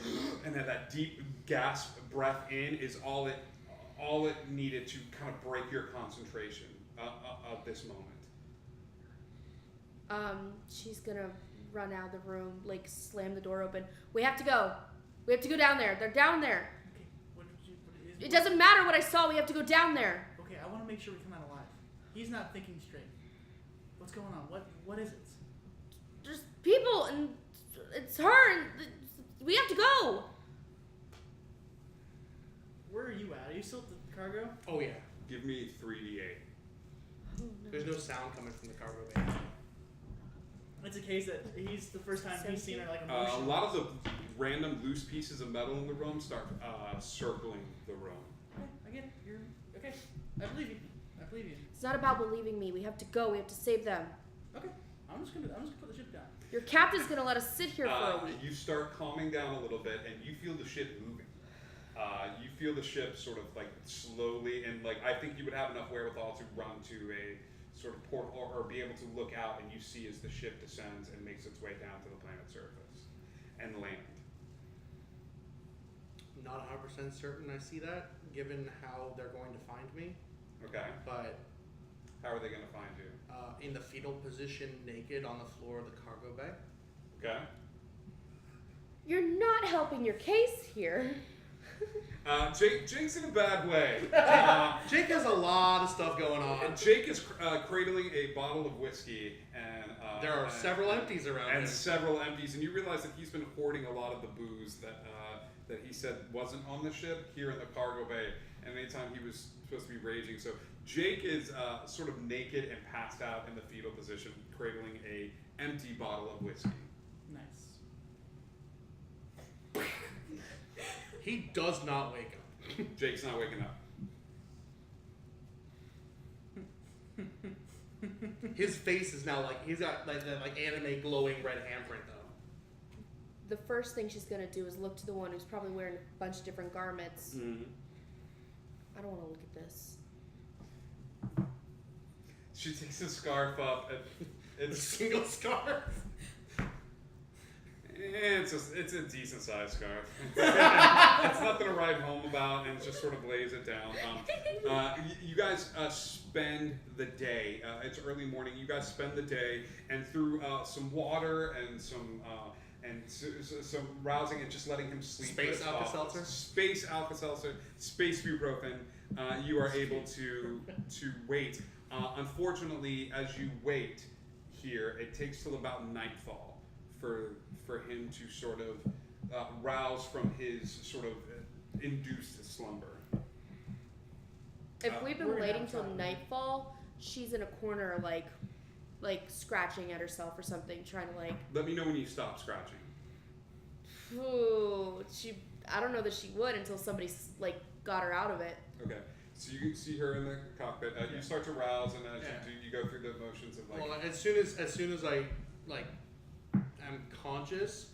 and then that deep gasp breath in is all it needed to kind of break your concentration of this moment. She's gonna run out of the room, like slam the door open. We have to go. We have to go down there. They're down there. Okay. What is It doesn't matter what I saw. We have to go down there. Okay, I want to make sure we come out alive. He's not thinking straight. What's going on? What is it? There's people, and it's her, and we have to go. Where are you at? Are you still at the cargo? Oh yeah. Give me 3d8. Oh, no. There's no sound coming from the cargo bay. It's a case that he's the first time he's seen her like A emotional. lot of the random loose pieces of metal in the room start circling the room. Okay, I get it. You're okay. I believe you. I believe you. It's not about believing me. We have to go. We have to save them. Okay. I'm just gonna put the ship down. Your captain's gonna let us sit here for a week. You start calming down a little bit, and you feel the ship moving. You feel the ship sort of like slowly, and like I think you would have enough wherewithal to run to a sort of port or be able to look out, and you see as the ship descends and makes its way down to the planet's surface and land. Not 100% certain I see that, given how they're going to find me. Okay. But How are they going to find you? in the fetal position, naked on the floor of the cargo bay. Okay. You're not helping your case here. Jake's in a bad way. Jake has a lot of stuff going on. Jake is cradling a bottle of whiskey, and There are several empties around and him. several empties, and you realize that he's been hoarding a lot of the booze that he said wasn't on the ship here in the cargo bay, and anytime he was supposed to be raging. So Jake is sort of naked and passed out in the fetal position, cradling a empty bottle of whiskey. Nice. He does not wake up. Jake's not waking up. His face is now like he's got like that like anime glowing red handprint though. The first thing she's gonna do is look to the one who's probably wearing a bunch of different garments. Mm-hmm. I don't want to look at this. She takes a scarf up, and A it's single scarf. it's a decent sized scarf. It's nothing to write home about, and just sort of lays it down. You guys spend the day. It's early morning. You guys spend the day, and through some water and some rousing and just letting him sleep. Space Alka-Seltzer? Space Alka-Seltzer. Space buprofen. You are able to wait. Unfortunately, as you wait here, it takes till about nightfall for him to sort of rouse from his sort of induced slumber. If we've been we're waiting till outside. nightfall, she's in a corner, like scratching at herself or something, trying to like. Let me know when you stop scratching. Ooh, I don't know that she would until somebody like got her out of it. Okay. So you see her in the cockpit. You start to rouse, and as you do, you go through the motions of like. Well, as soon as I like am conscious,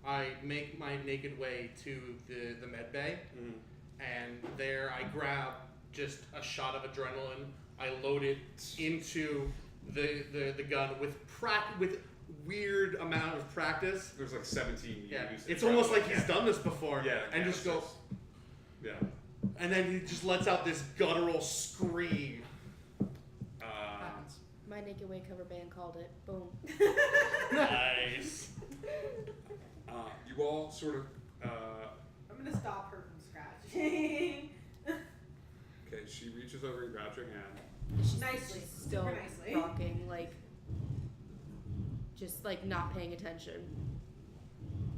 I make my naked way to the med bay, Mhm. and there I grab just a shot of adrenaline. I load it into the gun with weird amount of practice. There's like 17 Yeah, use. it's almost like he's done this before. Yeah, and just go. Yeah. And then he just lets out this guttural scream. Happens. My Naked Way cover band called it. Boom. Nice. You all sort of. I'm gonna stop her from scratching. Okay, she reaches over and grabs your hand. Nicely, Still super nicely. rocking, like, just like not paying attention.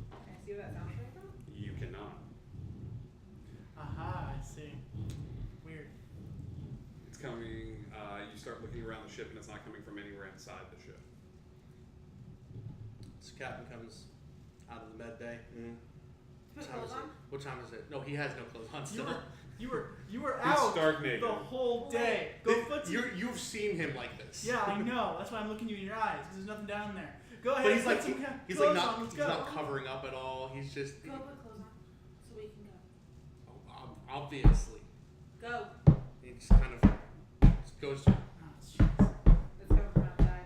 Can I see what that sounds like though? You cannot. Aha, I see. Weird. It's coming. You start looking around the ship, and it's not coming from anywhere inside the ship. So Captain comes out of the med bay. Put What time clothes is on? it? What time is it? No, he has no clothes on still. You were He's out stark naked. the whole day. Go footsie. You've seen him like this. Yeah, I know. That's why I'm looking you in your eyes because there's nothing down there. Go ahead. But he's like put some he's clothes like on, not let's he's go. not covering up at all. He's just Go put clothes on so we can go. obviously Go. he just kind of just goes. Oh, jeez. Let's go from outside.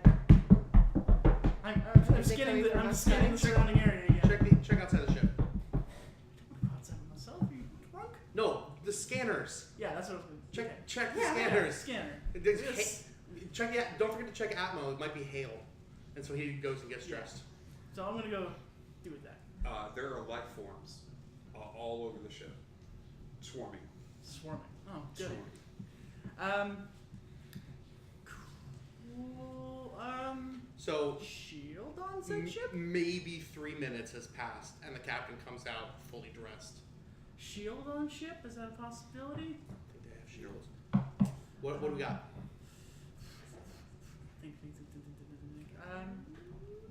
I'm scanning the surrounding area again. Check outside the ship. Outside of myself, you drunk? No, the scanners. Yeah, that's what I was gonna Check the Yeah. scanners. Scanner. There's Yes. check don't forget to check Atmo. It might be hail, and so he goes and gets dressed. So I'm gonna go do with that. There are life forms all over the ship, swarming. Swarming. Oh, good. Swarming. Cool. So Shield on said ship? maybe 3 minutes has passed, and the captain comes out fully dressed. Shield on ship? Is that a possibility? I think they have shields. What do we got? Think.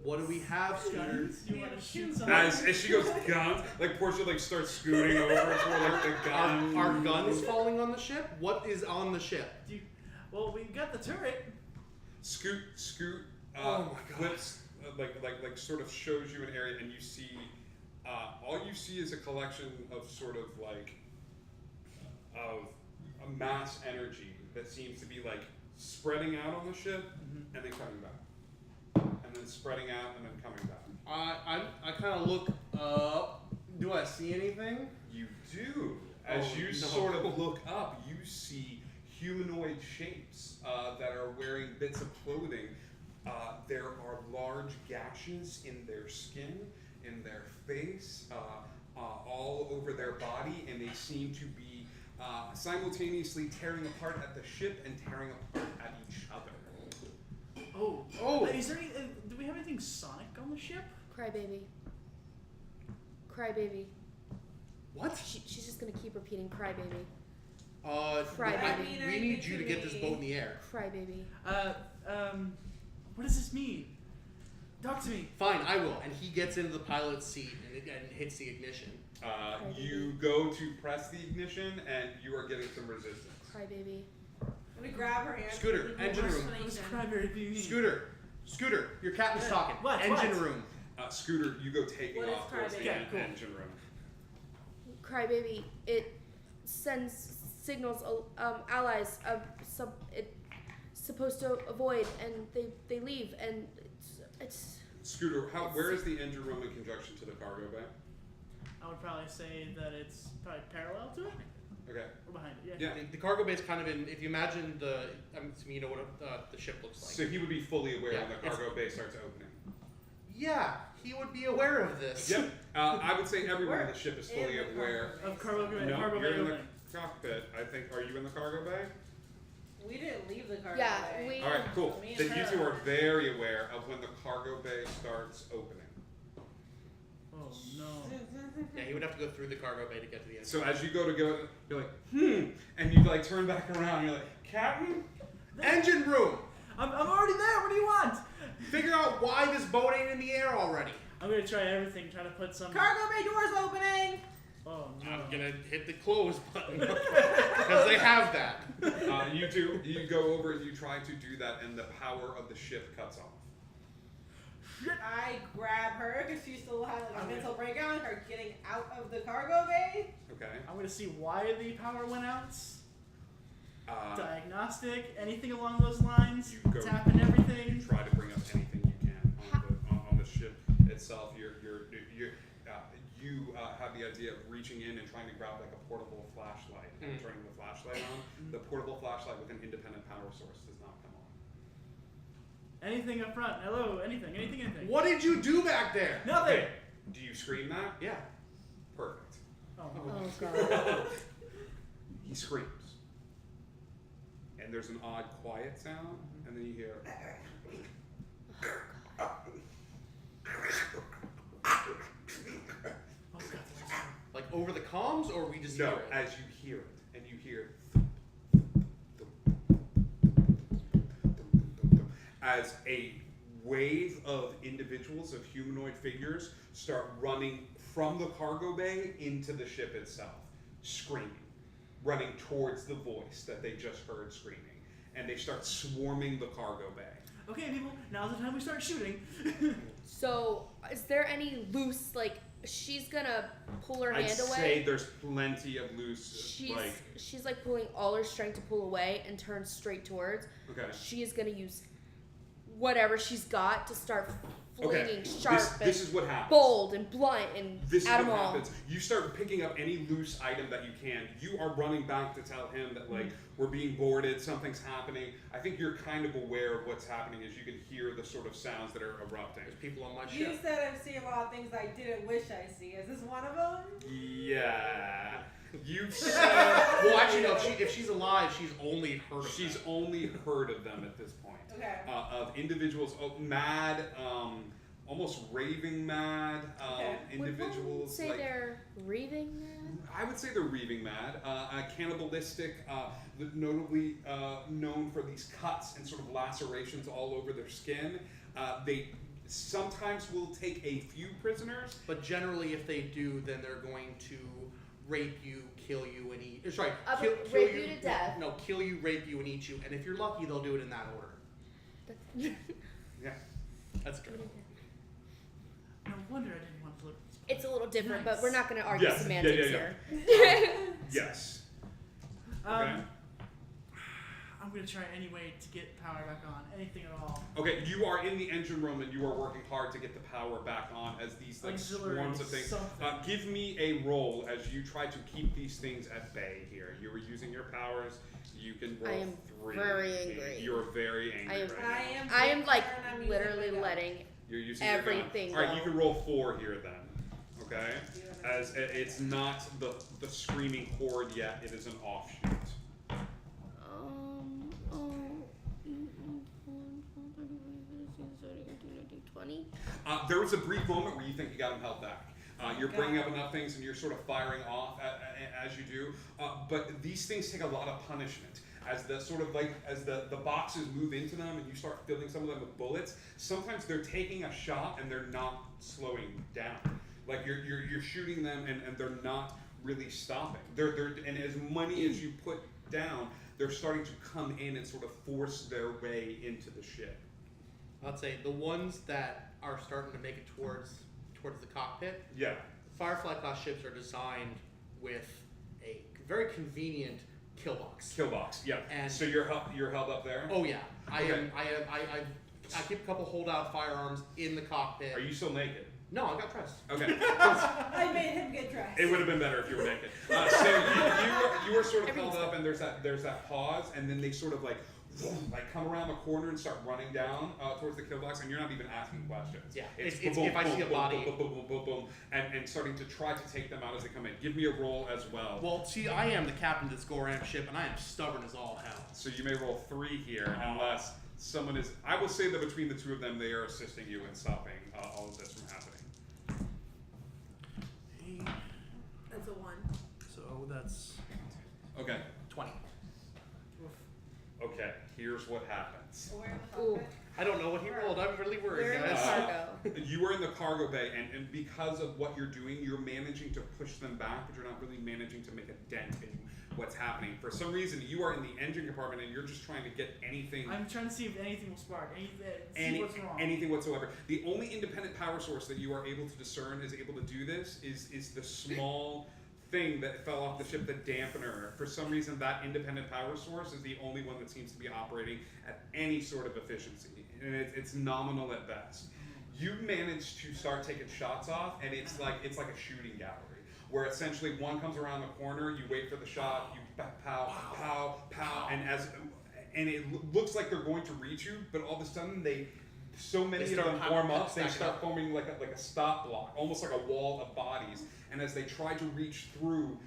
What do we have, Scooter? Guns? You want to shoot something? As she goes guns, like Portia like starts scooting over toward like the gun. Are guns falling on the ship? What is on the ship? Well, we got the turret. Scoot. Oh my God. Flips like sort of shows you an area, and you see. All you see is a collection of sort of like of a mass energy that seems to be like spreading out on the ship and then coming back, and then spreading out and then coming back. I kind of look up. Do I see anything? You do. As Oh, you no. sort of look up, you see humanoid shapes that are wearing bits of clothing. There are large gashes in their skin, in their face, all over their body, and they seem to be simultaneously tearing apart at the ship and tearing apart at each other. Oh. Is there any? Do we have anything Sonic on the ship? Crybaby. Crybaby. What? She's just gonna keep repeating crybaby. Crybaby. We need you to get this boat in the air. Crybaby. What does this mean? Talk to me. Fine, I will. And he gets into the pilot's seat and hits the ignition. You go to press the ignition, and you are getting some resistance. Crybaby. Let me grab her hand. Scooter, engine room. What does crybaby mean? Scooter, your captain's talking. What? Engine room. Scooter, you go taking What is off towards the crybaby? Okay, cool. engine room. Crybaby. It sends signals. Allies. It's supposed to avoid, and they leave, and it's. Scooter, where is the engine room in conjunction to the cargo bay? I would probably say that it's probably parallel to it Okay. or behind it. Yeah. Yeah. The cargo bay is kind of in. If you imagine you know what the ship looks like. So he would be fully aware Yeah, when the cargo bay starts opening. Yeah, he would be aware of this. Yep. I would say everyone in the ship is fully In the aware. Of cargo bay. No, cargo you're bay in the opening. cockpit. I think. Are you in the cargo bay? We didn't leave the cargo Yeah, bay. we- All right, cool. Me and Then you her two are are. very aware of when the cargo bay starts opening. Oh no. Yeah, he would have to go through the cargo bay to get to the engine. So as you go, you're like, and you like turn back around. You're like, Captain. Engine room. I'm already there. What do you want? Figure out why this boat ain't in the air already. I'm gonna try everything. Try to put some. Cargo bay doors opening. Oh no. I'm gonna hit the close button because they have that. You do. You go over and you try to do that, and the power of the ship cuts off. I grab her because she still had like a mental breakdown. Her getting out of the cargo bay. Okay. I'm gonna see why the power went out. Diagnostic, anything along those lines. You go. Tapping You everything. try to bring up anything you can on the ship itself. You have the idea of reaching in and trying to grab like a portable flashlight and turning the flashlight on. The portable flashlight with an independent power source does not come on. Anything up front. Hello, anything. What did you do back there? Nothing. Okay. Do you scream that? Yeah. Perfect. Oh, Oh god. He screams. And there's an odd quiet sound, and then you hear. Oh god. Like over the comms, or we just No, hear it? as you hear it, and you hear as a wave of individuals, of humanoid figures, start running from the cargo bay into the ship itself, screaming, running towards the voice that they just heard screaming, and they start swarming the cargo bay. Okay, people, now's the time we start shooting. So, is there any loose, like, she's gonna pull her I'd hand say away? there's plenty of loose, She's like pulling all her strength to pull away and turn straight towards. okay. She is gonna use whatever she's got to start flinging Okay, sharp this and is what happens. bold and blunt and This is at what them all. happens. You start picking up any loose item that you can. You are running back to tell him that, like, we're being boarded, something's happening. I think you're kind of aware of what's happening as you can hear the sort of sounds that are erupting. There's people on my You ship. said I see a lot of things I didn't wish I see. Is this one of them? Yeah. You've seen. Well, actually, no. If she's alive, she's only heard of She's them. only heard of them at this point. Okay. Of individuals, mad, almost raving mad, Okay. Would one individuals. say like, they're raving mad? I would say they're raving mad, cannibalistic, notably known for these cuts and sort of lacerations all over their skin. They sometimes will take a few prisoners. But generally, if they do, then they're going to rape you, kill you, and eat. Sorry, Rape kill you to death. No, kill you, rape you, and eat you. And if you're lucky, they'll do it in that order. Yeah. That's true. No wonder I didn't want to look. It's a little different, Nice. but we're not going to argue Yes, semantics yeah. here. Yes. Okay. I'm gonna try any way to get power back on. Anything at all. Okay, you are in the engine room and you are working hard to get the power back on as these like Auxiliary swarms of things. something. Give me a roll as you try to keep these things at bay here. You are using your powers. You can roll I am 3. very angry. You're very angry I am- right now. I am like and I'm using literally my gun. letting You're using your gun. everything All right, go. you can roll 4 here then. Okay, as it's not the screaming horde yet. It is an offshoot. 20. There was a brief moment where you think you got him held back. You're bringing up enough things and you're sort of firing off as you do. But these things take a lot of punishment. As the sort of like as the boxes move into them and you start filling some of them with bullets, sometimes they're taking a shot and they're not slowing down. Like you're shooting them and they're not really stopping. They're and as many as you put down, they're starting to come in and sort of force their way into the ship. I'd say the ones that are starting to make it towards the cockpit. Yeah. Firefly class ships are designed with a very convenient kill box. Kill box. Yeah. And so you're held up there. Oh yeah, Okay. I keep a couple holdout firearms in the cockpit. Are you still naked? No, I got dressed. Okay. I made him get dressed. It would have been better if you were naked. So you were sort of held up, and there's that pause, and then they sort of like come around the corner and start running down towards the kill box, and you're not even asking questions. Yeah, it's it's boom, if I boom, see a boom, body. boom, boom, boom, boom, boom, and starting to try to take them out as they come in. Give me a roll as well. Well, see, I am the captain of this Goram ship, and I am stubborn as all hell. So you may roll 3 here, unless someone is. I will say that between the two of them, they are assisting you in stopping all of this from happening. That's a 1. So that's Okay. 20. Okay. Here's what happens. Where in the Ooh. cockpit? I don't know what he rolled. I'm really worried, We're in the guys. cargo. You are in the cargo bay, and because of what you're doing, you're managing to push them back, but you're not really managing to make a dent in what's happening. For some reason, you are in the engine compartment, and you're just trying to get anything, I'm trying to see if anything will spark. See what's wrong. anything whatsoever. The only independent power source that you are able to discern is able to do this is the small thing that fell off the ship, the dampener, for some reason that independent power source is the only one that seems to be operating at any sort of efficiency, and it's nominal at best. You manage to start taking shots off, and it's like a shooting gallery, where essentially one comes around the corner, you wait for the shot, you pow, pow, pow, and it looks like they're going to reach you, but all of a sudden so many of them form up, they start forming like a stop block, almost like a wall of bodies. And as they try to reach through,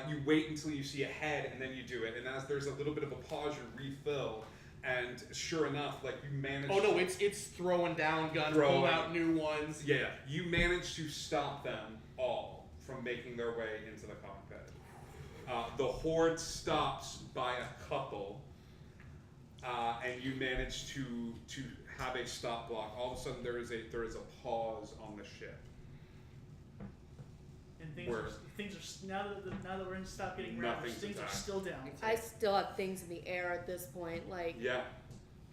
you wait until you see a head, and then you do it. And as there's a little bit of a pause, you refill. And sure enough, like you manage. Oh no, it's throwing down guns, pulling out new ones. Yeah, you manage to stop them all from making their way into the cockpit. The horde stops by a couple, and you manage to have a stop block. All of a sudden, there is a pause on the ship. And things are now that we're in stop getting ravaged, things are still down. I still have things in the air at this point. Like Yeah.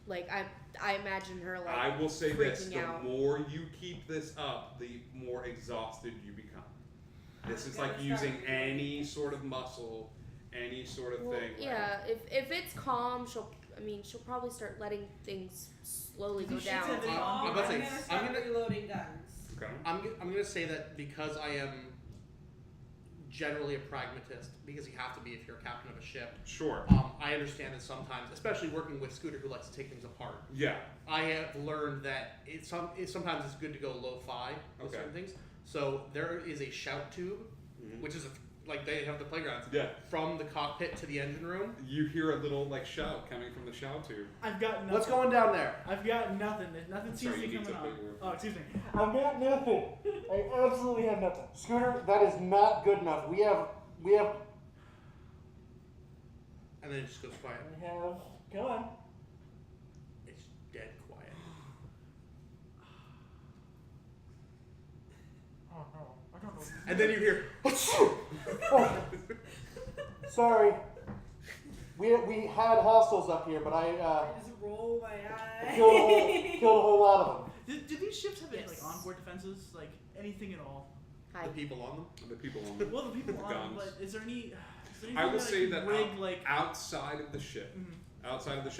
Like I imagine her like. I will say this: the out. more you keep this up, the more exhausted you become. This is like using any sort of muscle, any sort of thing. Yeah, if it's calm, she'll probably start letting things slowly go down. I'm about to say, I'm gonna reloading guns. Okay. I'm gonna say that because I am generally a pragmatist, because you have to be if you're a captain of a ship. Sure. I understand that sometimes, especially working with Scooter, who likes to take things apart. Yeah. I have learned that sometimes it's good to go lo-fi with certain things. So there is a shout tube, which is like they have the playgrounds. Yeah. From the cockpit to the engine room. You hear a little like shout coming from the shout tube. I've got nothing. What's going down there? I've got nothing. Nothing seems to be coming on. Oh, excuse me. I've got nothing. I absolutely have nothing. Scooter, that is not good enough. We have. And then it just goes quiet. Go on. It's dead quiet. Oh no, I don't know. And then you hear. Oh, sorry. We had hostiles up here, but I Just roll my eyes. killed a whole lot of them. Do these ships have any like onboard defenses, like anything at all? The people on them. The people on them. Well, the people on them, Guns. but is there any? I will say that like outside of the ship,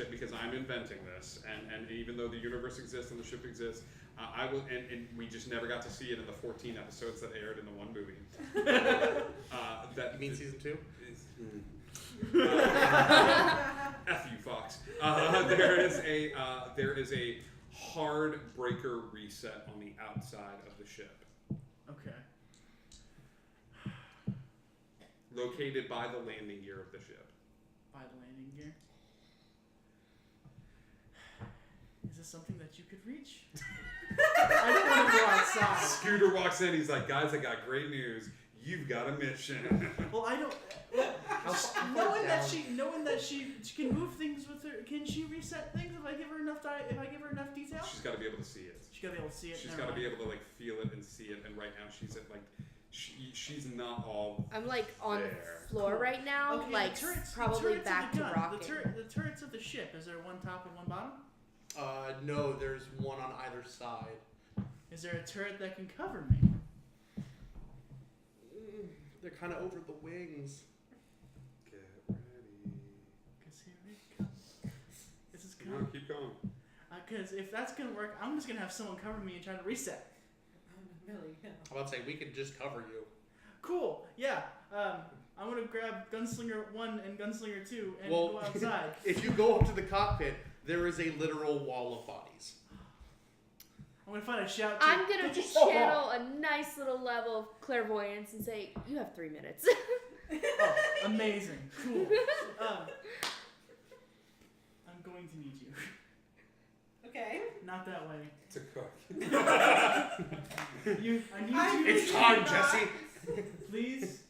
because I'm inventing this, and even though the universe exists and the ship exists, I will, and we just never got to see it in the 14 episodes that aired in the one movie. You mean season 2? F you, Fox. There is a hard breaker reset on the outside of the ship, okay. located by the landing gear of the ship. By the landing gear. Is this something that you could reach? I don't want to go outside. Scooter walks in. He's like, "Guys, I got great news. You've got a mission." Well, I don't. Knowing that she can move things with her, can she reset things if I give her enough detail? She's got to be able to see it. She's got to be able to see it. She's got to be able to like feel it and see it. And right now she's at like, she's not all. I'm like on there. the floor right now, Okay, like the turrets, probably the turrets back of the to gun. rocking. The turrets of the ship. Is there one top and one bottom? No, there's one on either side. Is there a turret that can cover me? They're kind of over the wings. Get ready. Cause here it comes. This is Come on, coming. keep going. Cause if that's gonna work, I'm just gonna have someone cover me and try to reset. Really? I'm about to say we could just cover you. Cool. Yeah. I'm gonna grab Gunslinger 1 and Gunslinger 2 and Well, go outside. If you go up to the cockpit, there is a literal wall of bodies. I'm gonna find a shout. I'm gonna Get yourself channel a nice little level of clairvoyance and say, "You have 3 minutes." Oh, amazing. Cool. I'm going to need you. Okay. Not that way. To cook. I need you. It's time, Jesse. Please,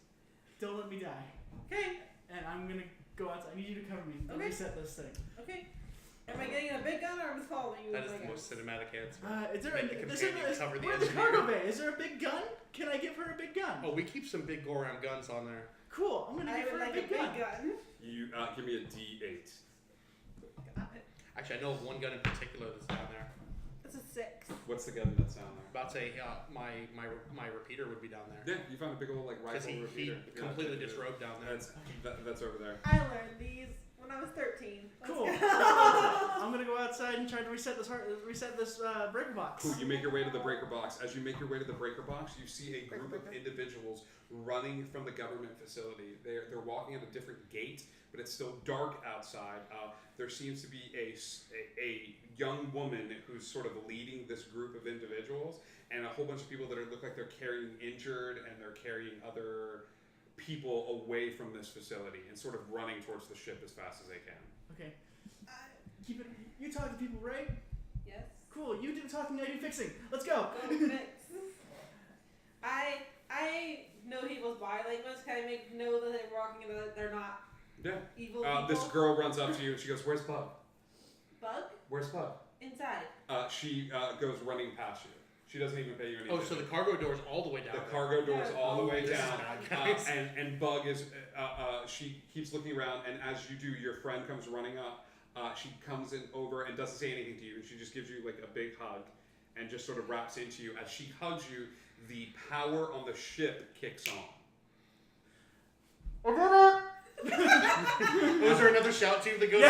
don't let me die. Okay. And I'm gonna go outside. I need you to cover me and Okay. reset this thing. Okay. Am I getting a big gun or am I following you? That with is my the most guns? cinematic answer. Is there Make the companion cover the we're in the engineer. cargo bay. Is there a big gun? Can I give her a big gun? Oh, we keep some big Goram guns on there. Cool. I'm gonna I give would her like a big gun. You give me a D8. Got it. Actually, I know of one gun in particular that's down there. That's a 6. What's the gun that's down there? About to say, my repeater would be down there. Yeah, you found a big old like Because rifle he repeater. completely disrobed down there. That's over there. I learned these when I was 13. Let's Cool. go. I'm gonna go outside and try to reset this breaker box. Cool. You make your way to the breaker box. As you make your way to the breaker box, you see a group of individuals running from the government facility. They're walking at a different gate, but it's still dark outside. There seems to be a young woman who's sort of leading this group of individuals, and a whole bunch of people that look like they're carrying injured and they're carrying other people away from this facility and sort of running towards the ship as fast as they can. Okay. Keep it. You talk to people, right? Yes. Cool. You do the talking. I do fixing. Let's go. Go fix. I know people's body language. Can I know that they're walking and that they're not Yeah. evil people? This girl runs up to you and she goes, "Where's Bug? Bug? Where's Bug?" Inside. She goes running past you. She doesn't even pay you any Oh, attention. so the cargo door's all the way down. The there. cargo door's all the way This is down, bad, guys. and Bug is. She keeps looking around, and as you do, your friend comes running up. She comes in over and doesn't say anything to you. She just gives you like a big hug, and just sort of wraps into you. As she hugs you, the power on the ship kicks on. I did it! Was there another shout tube that goes?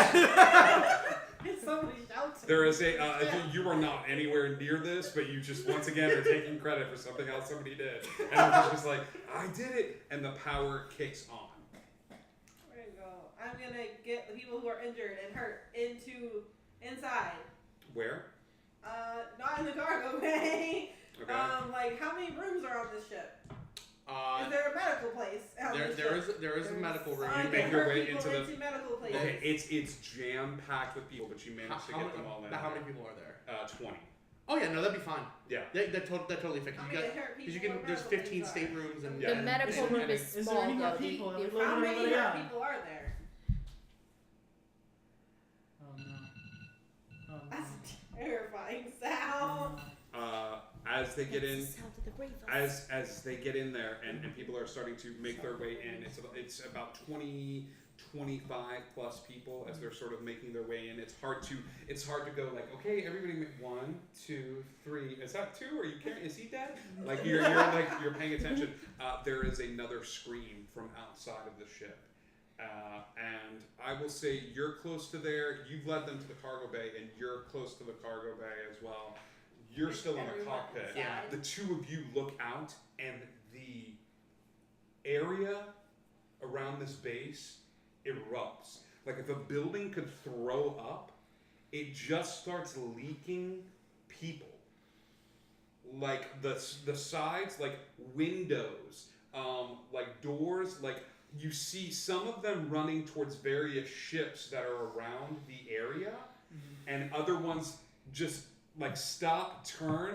Somebody shouts. There is you are not anywhere near this, but you just once again are taking credit for something else somebody did, and it's just like, I did it, and the power kicks on. There you go. I'm gonna get the people who are injured and hurt inside. Where? Not in the cargo bay. Okay. Like how many rooms are on this ship? Is There there a medical place on this ship? is a medical room. I You can make your hurt way people into the- medical places. Okay, it's jam packed with people, but you managed to get them all in. How many people are there? 20. Oh yeah, no, that'd be fine. Yeah. That totally fixed. How You many got hurt because you people can. are There's medical 15 inside? staterooms and Yeah. The medical Is room there- is is there small any more though. people? The Load How them many over, hurt yeah. people are there? Oh no. Oh no. That's a terrifying sound. As they get in, That's the sound of the brave. as they get in there, and people are starting to make their way in. It's about 20, 25 plus people as they're sort of making their way in. It's hard to go like, okay, everybody make 1, 2, 3. Is that 2? Are you carrying? Is he dead? Like you're paying attention. There is another scream from outside of the ship. And I will say you're close to there. You've led them to the cargo bay, and you're close to the cargo bay as well. You're still in the Everyone cockpit. inside. The two of you look out, and the area around this base erupts. Like if a building could throw up, it just starts leaking people. Like the sides, like windows, like doors, like you see some of them running towards various ships that are around the area, and other ones just like stop, turn,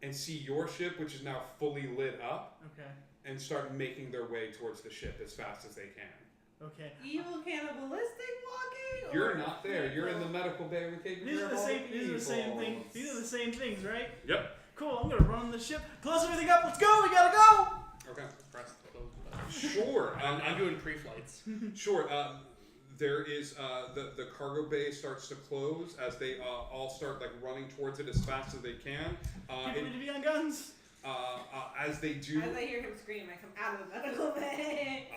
and see your ship, which is now fully lit up, Okay. and start making their way towards the ship as fast as they can. Okay. Evil cannibalistic walking? You're or not there. You're in the medical bay. We take These care are of the all same. These are the same people. thing. These are the same things, right? Yep. Cool. I'm gonna run the ship. Close everything up. Let's go. We gotta go. Okay. press close button. Sure. I'm doing pre-flights. Sure. There is the cargo bay starts to close as they all start like running towards it as fast as they can. People need to be on guns. As they do, As I hear him scream, I come out of the medical bay.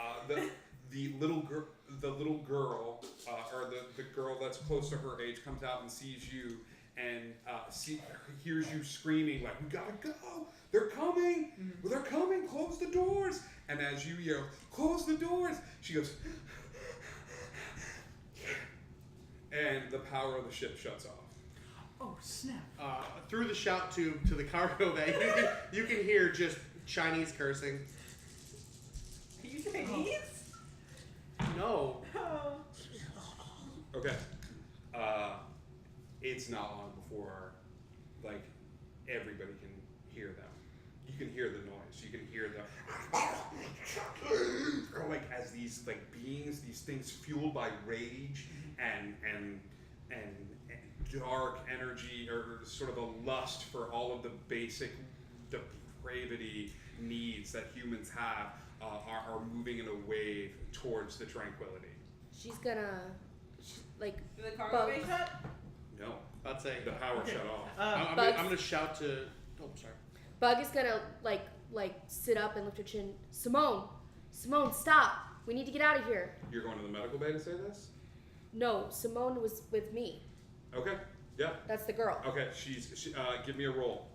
the little girl or the girl that's close to her age comes out and sees you and hears you screaming like, "We gotta go! They're coming! They're coming! Close the doors!" And as you yell, "Close the doors!" she goes, and the power of the ship shuts off. Oh snap. Through the shout tube to the cargo bay, you can hear just Chinese cursing. Are you Chinese? No. Oh. Okay. It's not long before, like, everybody can hear them. You can hear the noise. You can hear the, like, as these, like, beings, these things fueled by rage and dark energy, or sort of a lust for all of the basic depravity needs that humans have, are moving in a wave towards the tranquility. She's gonna, like, Did the cargo bay shut? No. About not saying The power Okay. shut off. I'm Bugs. gonna shout to. Oh, sorry. Bug is gonna like sit up and lift her chin. Simone, stop. We need to get out of here. You're going to the medical bay to say this? No, Simone was with me. Okay. Yeah. That's the girl. Okay. Give me a roll.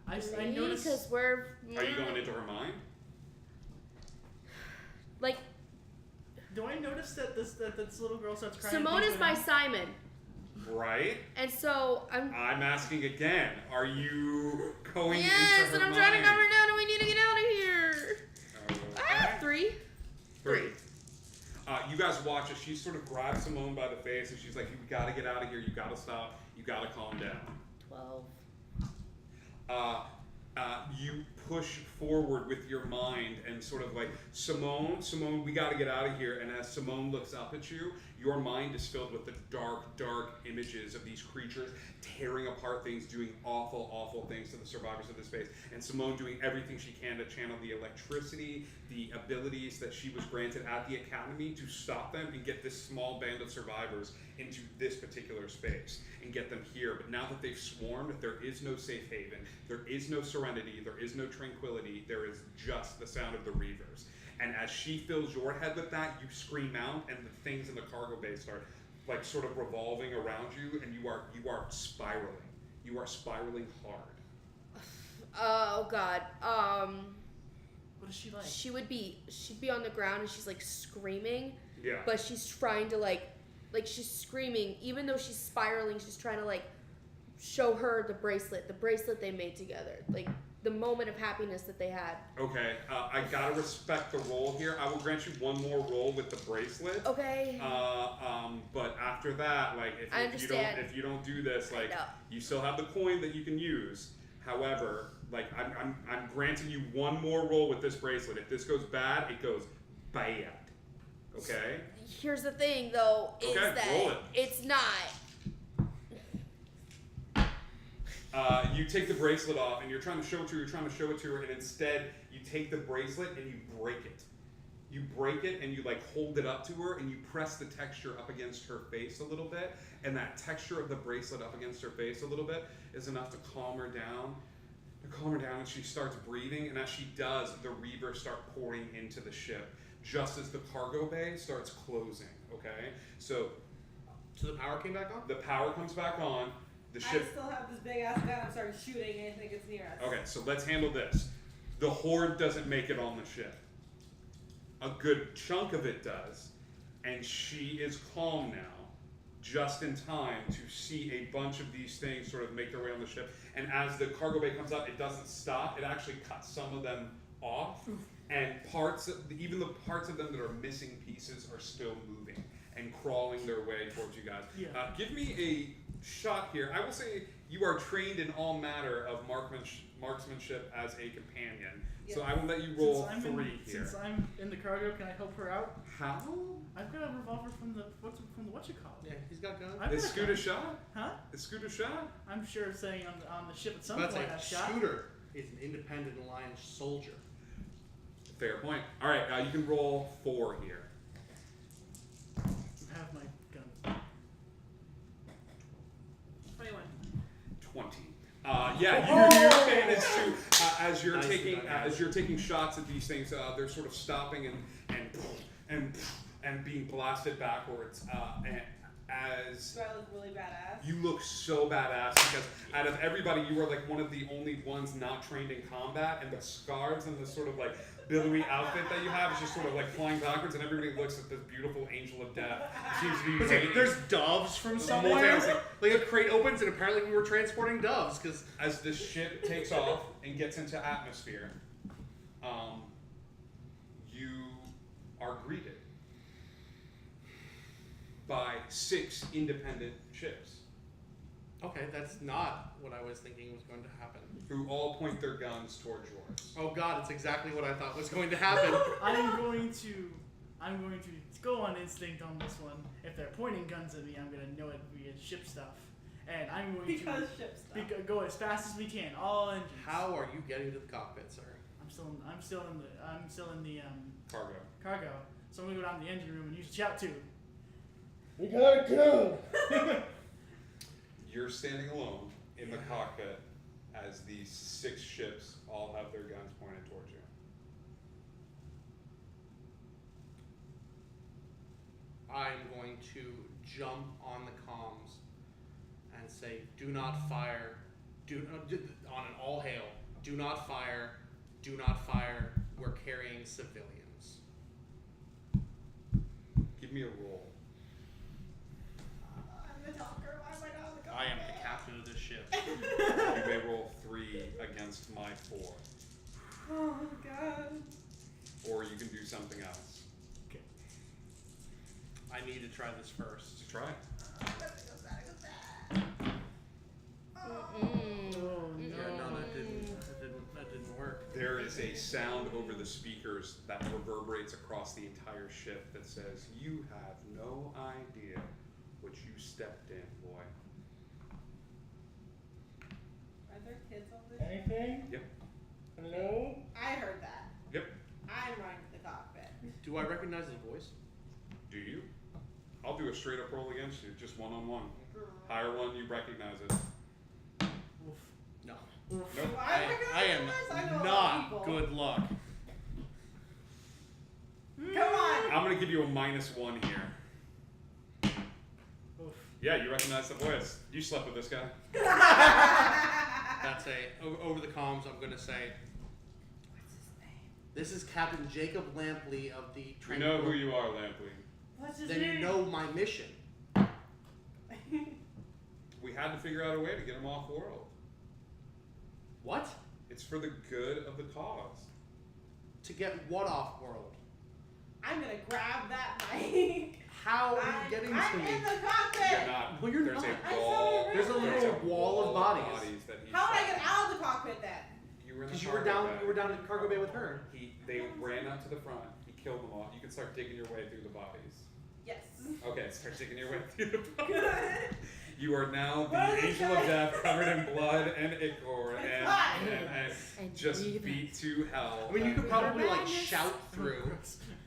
I noticed. Because we're. Are you going into her mind? Like Do I notice that this little girl starts crying? Simone is by Simon, Right. and so I'm. I'm asking again. Are you going into Yes, her and I'm trying to mind? calm her down, and we need to get out of here. Okay. Three. Three. You guys watch as she sort of grabs Simone by the face, and she's like, "You gotta get out of here. You gotta stop. You gotta calm down." 12. You push forward with your mind and sort of like, Simone, we gotta get out of here. And as Simone looks up at you, your mind is filled with the dark images of these creatures tearing apart things, doing awful things to the survivors of this space. And Simone doing everything she can to channel the electricity, the abilities that she was granted at the academy to stop them and get this small band of survivors into this particular space and get them here. But now that they've swarmed, there is no safe haven, there is no serenity, there is no tranquility, there is just the sound of the Reavers. And as she fills your head with that, you scream out, and the things in the cargo bay start like sort of revolving around you, and you are spiraling. You are spiraling hard. Oh God. What is she like? She'd be on the ground and she's like screaming, Yeah. but she's trying to like she's screaming even though she's spiraling. She's trying to like show her the bracelet they made together, like the moment of happiness that they had. Okay, I gotta respect the roll here. I will grant you one more roll with the bracelet. Okay. But after that, like I if you don't do this, like know. you still have the coin that you can use. However, like I'm granting you one more roll with this bracelet. If this goes bad, it goes bad. Okay. Here's the thing though, is Okay, that roll it. it's not. You take the bracelet off and you're trying to show it to her, and instead you take the bracelet and you break it. You break it and you like hold it up to her and you press the texture up against her face a little bit, and that texture of the bracelet up against her face a little bit is enough to calm her down. And she starts breathing, and as she does, the Reavers start pouring into the ship just as the cargo bay starts closing. Okay? So the power came back on? the power comes back on. The ship. I still have this big ass gun. I'm starting shooting anything that's near us. Okay, so let's handle this. The Horde doesn't make it on the ship. A good chunk of it does, and she is calm now, just in time to see a bunch of these things sort of make their way on the ship. And as the cargo bay comes up, it doesn't stop. It actually cuts some of them off, and even the parts of them that are missing pieces are still moving and crawling their way towards you guys. Yeah. Give me a shot here. I will say you are trained in all manner of marksmanship as a companion. So I will let you roll three here. Since I'm in the cargo, can I help her out? How? I've got a revolver from the what you call it? Yeah, he's got guns. I've Is got a Scooter gun. shot? Huh? Is Scooter shot? I'm sure saying on the ship at some That's point a I've shot. Scooter is an independent alliance soldier. Fair point. All right, you can roll 4 here. I have my gun. 21. 20. You manage to as you're Nice taking to know. as you're taking shots at these things, they're sort of stopping and being blasted backwards. And as Do I look really badass? you look so badass because out of everybody, you were like one of the only ones not trained in combat, and the scars and the sort of like billowy outfit that you have is just sort of like flying backwards, and everybody looks at this beautiful angel of death. Seems to be Okay, there's doves from somewhere. Multitasking. Like a crate opens and apparently we were transporting doves because As the ship takes off and gets into atmosphere, you are greeted by 6 independent ships okay, that's not what I was thinking was going to happen. who all point their guns towards yours. Oh God, it's exactly what I thought was going to happen. I'm going to go on instinct on this one. If they're pointing guns at me, I'm gonna know it via ship stuff, and I'm going Because to ship stuff. go as fast as we can. All engines. How are you getting to the cockpit, sir? I'm still in the Cargo. cargo. So I'm gonna go down to the engine room and use the shout tube. We gotta go. you're standing alone in the cockpit as these 6 ships all have their guns pointed towards you. I'm going to jump on the comms and say, "Do not fire. On an all hail. Do not fire. Do not fire. We're carrying civilians." Give me a roll. I'm the talker. Why am I not on the I am the captain of this ship. You may roll 3 against my 4. Oh god. Or you can do something else. I need to try this first. Try it. Yeah, no, that didn't work. There is a sound over the speakers that reverberates across the entire ship that says, "You have no idea what you stepped in, boy." Are there kids on this ship? Anything? Yep. Hello? I heard that. Yep. I'm running the cockpit. Do I recognize his voice? Do you? I'll do a straight up roll against you, just one-on-one. Higher one, you recognize it. No. Nope. Do I I recognize am this? I know a lot of not people. good luck. Come on. I'm gonna give you a -1 here. Yeah, you recognize the voice. You slept with this guy. That's over the comms. I'm gonna say, What's his name? "This is Captain Jacob Lampley of the We know who you are, Lampley. What's his Then name? you know my mission." We had to figure out a way to get him off world. What? It's for the good of the cause. To get what off world? I'm gonna grab that mic. How are you getting I'm to me? in the cockpit. You're not. Well, you're there's not. a I saw wall. you There's a earlier. little wall of bodies. that he How did I shot. get out of the cockpit then? You were in the Because you were cargo down. bay. You were down in cargo bay with her. They ran up to the front. He killed them all. You can start digging your way through the bodies. Yes. Okay, start digging your way through the bodies. Good. You are now the What is it angel of say? death, covered in blood and ichor, and And just breathe. beat to hell. I mean, you could probably like Madness. shout through.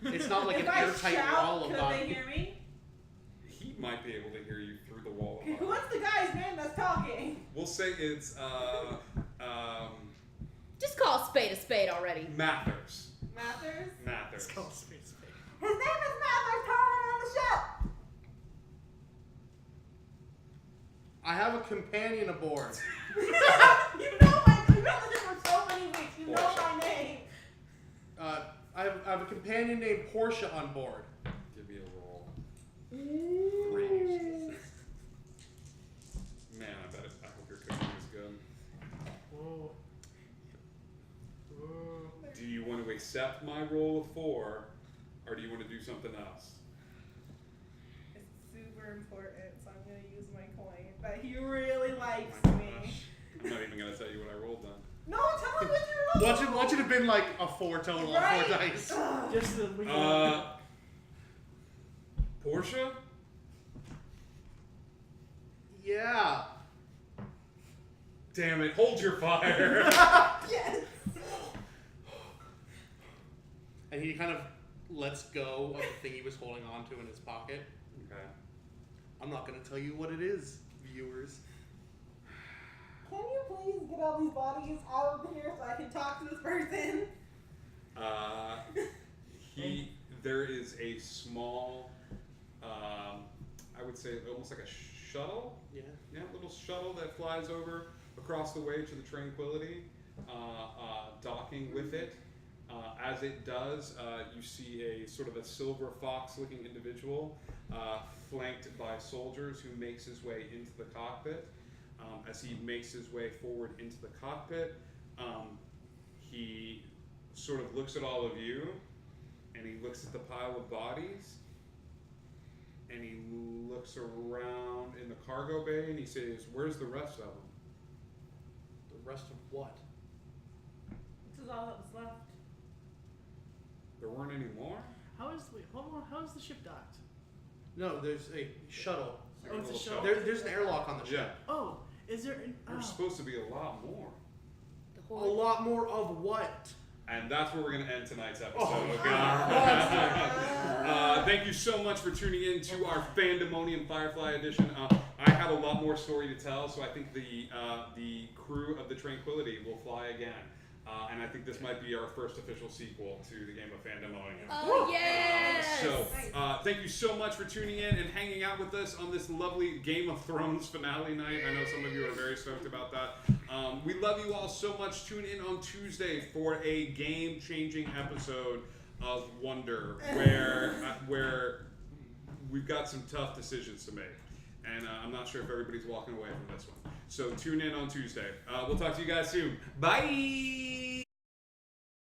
It's not like If an I airtight shout, wall of could bodies. they hear me? He might be able to hear you through the wall. Okay, what's the guy's name that's talking? We'll say it's Just call a spade already. Mathers. Mathers? Mathers. It's called Space Space. His name is Mathers. Tell him on the ship. I have a companion aboard. You know this for so many weeks. You know Portia. my name. I have a companion named Portia on board. Give me a roll. 3. Man, I hope your cooking is good. Whoa. Whoa. Do you want to accept my roll of 4, or do you want to do something else? It's super important, so I'm gonna use my coin. But he really likes Oh my me. gosh. I'm not even going to tell you what I rolled then. No, tell him what you rolled. Watch it have been like a 4 total on 4 dice. Ugh. Just the we Portia? Yeah. Damn it, hold your fire. Yes. And he kind of lets go of the thing he was holding on to in his pocket. Okay. I'm not going to tell you what it is, viewers. Can you please get all these bodies out of here so I can talk to this person? There is a small, I would say almost like a shuttle. Yeah. Yeah, little shuttle that flies over across the way to the Tranquility, docking with it. As it does, you see a sort of a silver fox-looking individual flanked by soldiers who makes his way into the cockpit. As he makes his way forward into the cockpit, he sort of looks at all of you, and he looks at the pile of bodies, and he looks around in the cargo bay, and he says, "Where's the rest of them?" The rest of what? This is all that was left. There weren't any more? hold on, how is the ship docked? No, there's a shuttle. Oh, it's a Little shuttle. There's an airlock on the Yeah, ship. Oh, is there there's supposed to be a lot more. The A whole lot more of what? And that's where we're going to end tonight's episode. Oh, Okay? monster. Thank you so much for tuning in to our Fandemonium Firefly edition. I have a lot lot more story to tell. So I think the crew of the Tranquility will fly again. And I think this might be our first official sequel to the game of Fandemonium. Oh, yes! So, thank you so much for tuning in and hanging out with us on this lovely Game of Thrones finale night. I know some of you are very stoked about that. We love you all so much. Tune in on Tuesday for a game-changing episode of Wonder, where we've got some tough decisions to make. And I'm not sure if everybody's walking away from this one. So tune in on Tuesday. We'll talk to you guys soon. Bye!